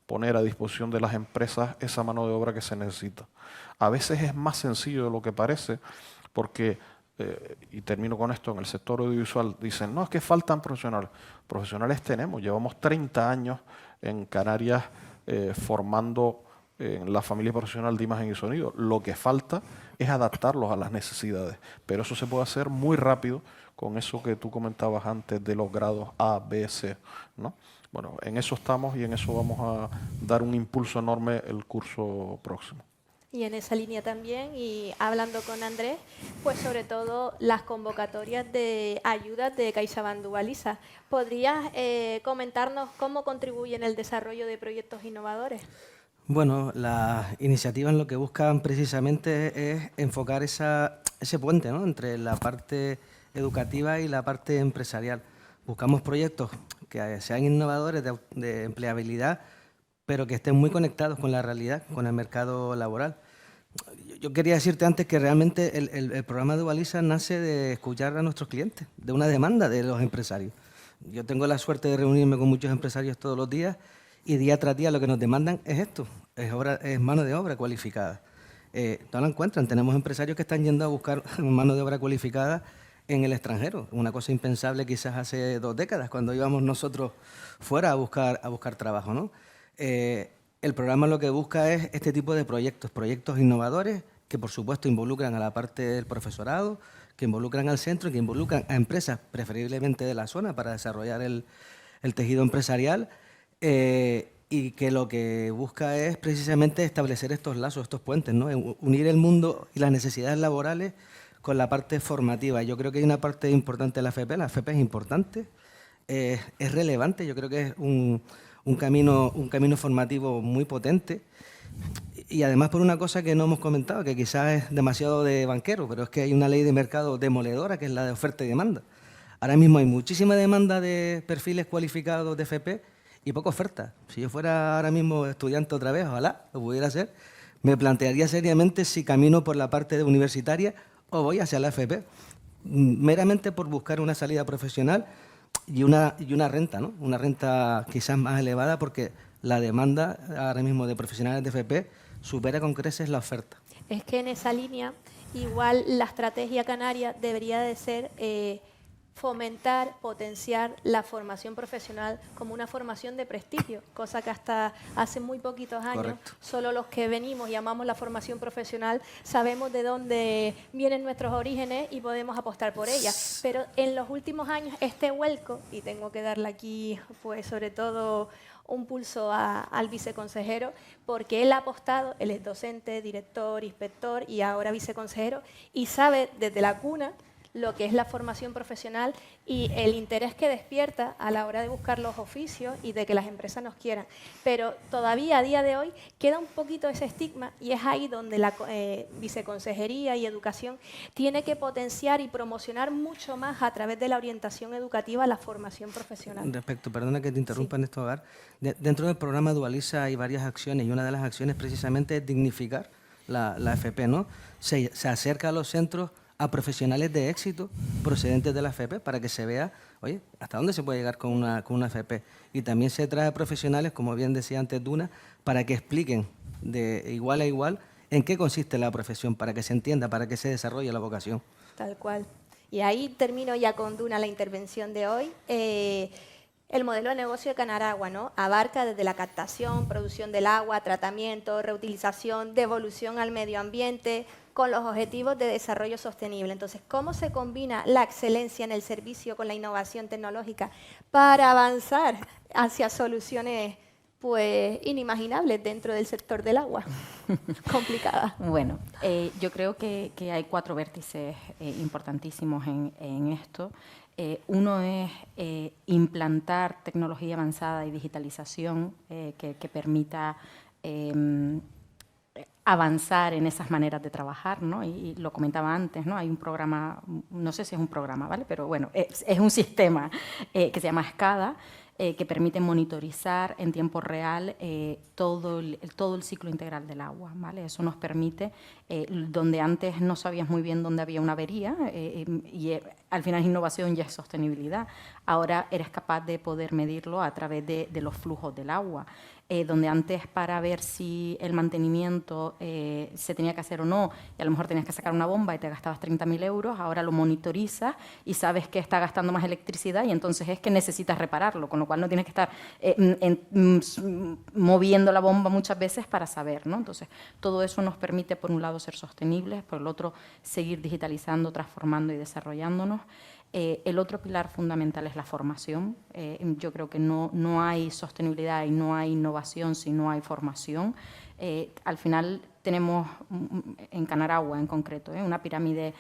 poner a disposición de las empresas esa mano de obra que se necesita. A veces es más sencillo de lo que parece, porque, y termino con esto, en el sector audiovisual dicen, no, es que faltan profesionales. Profesionales tenemos, llevamos 30 años en Canarias formando en la familia profesional de imagen y sonido. Lo que falta es adaptarlos a las necesidades, pero eso se puede hacer muy rápido con eso que tú comentabas antes de los grados A, B, C, ¿no? Bueno, en eso estamos y en eso vamos a dar un impulso enorme el curso próximo.
Y en esa línea también, y hablando con Andrés, pues sobre todo las convocatorias de ayudas de CaixaBank Dualiza. ¿Podrías comentarnos cómo contribuyen el desarrollo de proyectos innovadores?
Bueno, las iniciativas lo que buscan precisamente es enfocar ese puente, ¿no?, entre la parte educativa y la parte empresarial. Buscamos proyectos que sean innovadores de empleabilidad, pero que estén muy conectados con la realidad, con el mercado laboral. Yo quería decirte antes que realmente el programa Dualiza nace de escuchar a nuestros clientes, de una demanda de los empresarios. Yo tengo la suerte de reunirme con muchos empresarios todos los días y día tras día lo que nos demandan es esto, es mano de obra cualificada. No la encuentran, tenemos empresarios que están yendo a buscar mano de obra cualificada en el extranjero, una cosa impensable quizás hace 2 décadas, cuando íbamos nosotros fuera a buscar trabajo, ¿no? El programa lo que busca es este tipo de proyectos innovadores que por supuesto involucran a la parte del profesorado, que involucran al centro, que involucran a empresas preferiblemente de la zona para desarrollar el tejido empresarial, y que lo que busca es precisamente establecer estos lazos, estos puentes, ¿no? Unir el mundo y las necesidades laborales con la parte formativa. Yo creo que hay una parte importante de la FP es importante, es relevante, yo creo que es un camino formativo muy potente, y además por una cosa que no hemos comentado, que quizás es demasiado de banquero, pero es que hay una ley de mercado demoledora, que es la de oferta y demanda. Ahora mismo hay muchísima demanda de perfiles cualificados de FP y poca oferta. Si yo fuera ahora mismo estudiante otra vez, ojalá lo pudiera hacer, me plantearía seriamente si camino por la parte universitaria o voy hacia la FP, meramente por buscar una salida profesional y una renta, ¿no? Una renta quizás más elevada, porque la demanda ahora mismo de profesionales de FP supera con creces la oferta.
Es que en esa línea, igual la estrategia canaria debería de ser fomentar, potenciar la formación profesional como una formación de prestigio, cosa que hasta hace muy poquitos años,
correcto,
solo los que venimos y amamos la formación profesional sabemos de dónde vienen nuestros orígenes y podemos apostar por ella. Pero en los últimos años este vuelco, y tengo que darle aquí pues sobre todo un pulso al viceconsejero, porque él ha apostado, él es docente, director, inspector y ahora viceconsejero, y sabe desde la cuna lo que es la formación profesional y el interés que despierta a la hora de buscar los oficios y de que las empresas nos quieran. Pero todavía a día de hoy queda un poquito ese estigma, y es ahí donde la viceconsejería y educación tiene que potenciar y promocionar mucho más a través de la orientación educativa la formación profesional.
Respecto, perdona que te interrumpa, en esto, Hogar. Dentro del programa Dualiza hay varias acciones, y una de las acciones precisamente es dignificar la FP, ¿no? Se acerca a los centros a profesionales de éxito procedentes de la FP para que se vea, oye, hasta dónde se puede llegar con una FP. Y también se trae profesionales, como bien decía antes Duna, para que expliquen de igual a igual en qué consiste la profesión, para que se entienda, para que se desarrolle la vocación.
Tal cual. Y ahí termino ya con Duna la intervención de hoy. El modelo de negocio de Canaragua, ¿no?, abarca desde la captación, producción del agua, tratamiento, reutilización, devolución al medio ambiente, con los objetivos de desarrollo sostenible. Entonces, ¿cómo se combina la excelencia en el servicio con la innovación tecnológica para avanzar hacia soluciones pues inimaginables dentro del sector del agua? Complicada.
Bueno, yo creo que hay 4 vértices importantísimos en esto. Uno es implantar tecnología avanzada y digitalización que permita avanzar en esas maneras de trabajar, ¿no? Y lo comentaba antes, ¿no? Hay un programa, no sé si es un programa, ¿vale? Pero bueno, es un sistema que se llama SCADA, que permite monitorizar en tiempo real todo el ciclo integral del agua, ¿vale? Eso nos permite, donde antes no sabías muy bien dónde había una avería, y al final innovación ya es sostenibilidad, ahora eres capaz de poder medirlo a través de los flujos del agua. Donde antes para ver si el mantenimiento se tenía que hacer o no, y a lo mejor tenías que sacar una bomba y te gastabas 30.000 euros, ahora lo monitorizas y sabes que está gastando más electricidad y entonces es que necesitas repararlo, con lo cual no tienes que estar moviendo la bomba muchas veces para saber, ¿no? Entonces, todo eso nos permite, por un lado, ser sostenibles, por el otro, seguir digitalizando, transformando y desarrollándonos. El otro pilar fundamental es la formación. Yo creo que no hay sostenibilidad y no hay innovación si no hay formación. Al final tenemos en Canaragua en concreto una pirámide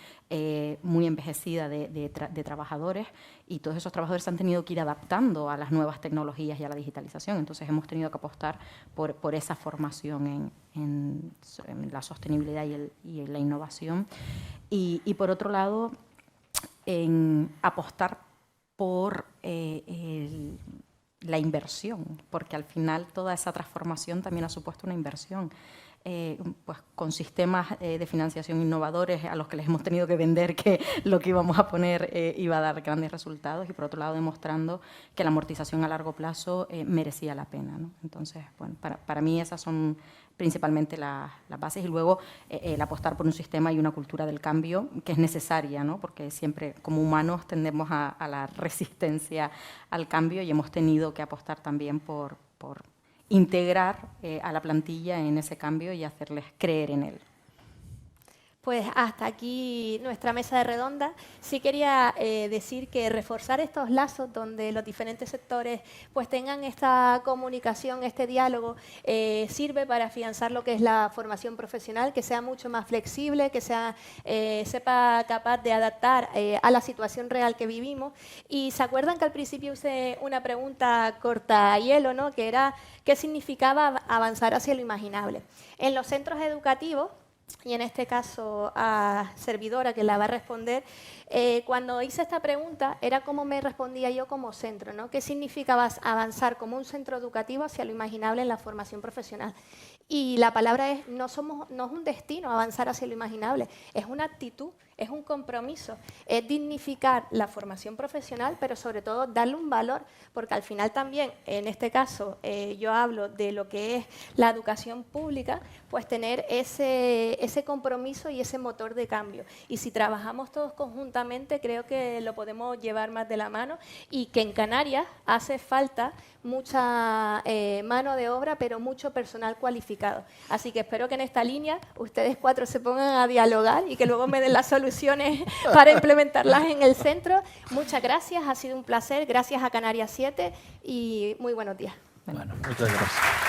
muy envejecida de trabajadores, y todos esos trabajadores se han tenido que ir adaptando a las nuevas tecnologías y a la digitalización. Entonces hemos tenido que apostar por esa formación en la sostenibilidad y en la innovación. Y por otro lado, en apostar por la inversión, porque al final toda esa transformación también ha supuesto una inversión. Pues con sistemas de financiación innovadores a los que les hemos tenido que vender que lo que íbamos a poner iba a dar grandes resultados, y por otro lado demostrando que la amortización a largo plazo merecía la pena, ¿no? Entonces, bueno, para mí esas son principalmente las bases, y luego el apostar por un sistema y una cultura del cambio que es necesaria, ¿no? Porque siempre como humanos tendemos a la resistencia al cambio, y hemos tenido que apostar también por integrar a la plantilla en ese cambio y hacerles creer en él.
Pues hasta aquí nuestra mesa de redonda. Sí quería decir que reforzar estos lazos donde los diferentes sectores pues tengan esta comunicación, este diálogo, sirve para afianzar lo que es la formación profesional, que sea mucho más flexible, que sepa capaz de adaptar a la situación real que vivimos. Y se acuerdan que al principio hice una pregunta corta hielo, ¿no? Que era ¿qué significaba avanzar hacia lo imaginable? En los centros educativos, y en este caso a servidora que la va a responder, cuando hice esta pregunta era cómo me respondía yo como centro, ¿no? ¿Qué significaba avanzar como un centro educativo hacia lo imaginable en la formación profesional? Y la palabra es, no es un destino avanzar hacia lo imaginable, es una actitud, es un compromiso, es dignificar la formación profesional, pero sobre todo darle un valor, porque al final también, en este caso, yo hablo de lo que es la educación pública, pues tener ese compromiso y ese motor de cambio. Y si trabajamos todos conjuntamente, creo que lo podemos llevar más de la mano, y que en Canarias hace falta mucha mano de obra, pero mucho personal cualificado. Así que espero que en esta línea ustedes cuatro se pongan a dialogar y que luego me den las soluciones para implementarlas en el centro. Muchas gracias, ha sido un placer. Gracias a Canarias 7 y muy buenos días.
Bueno,
muchas gracias.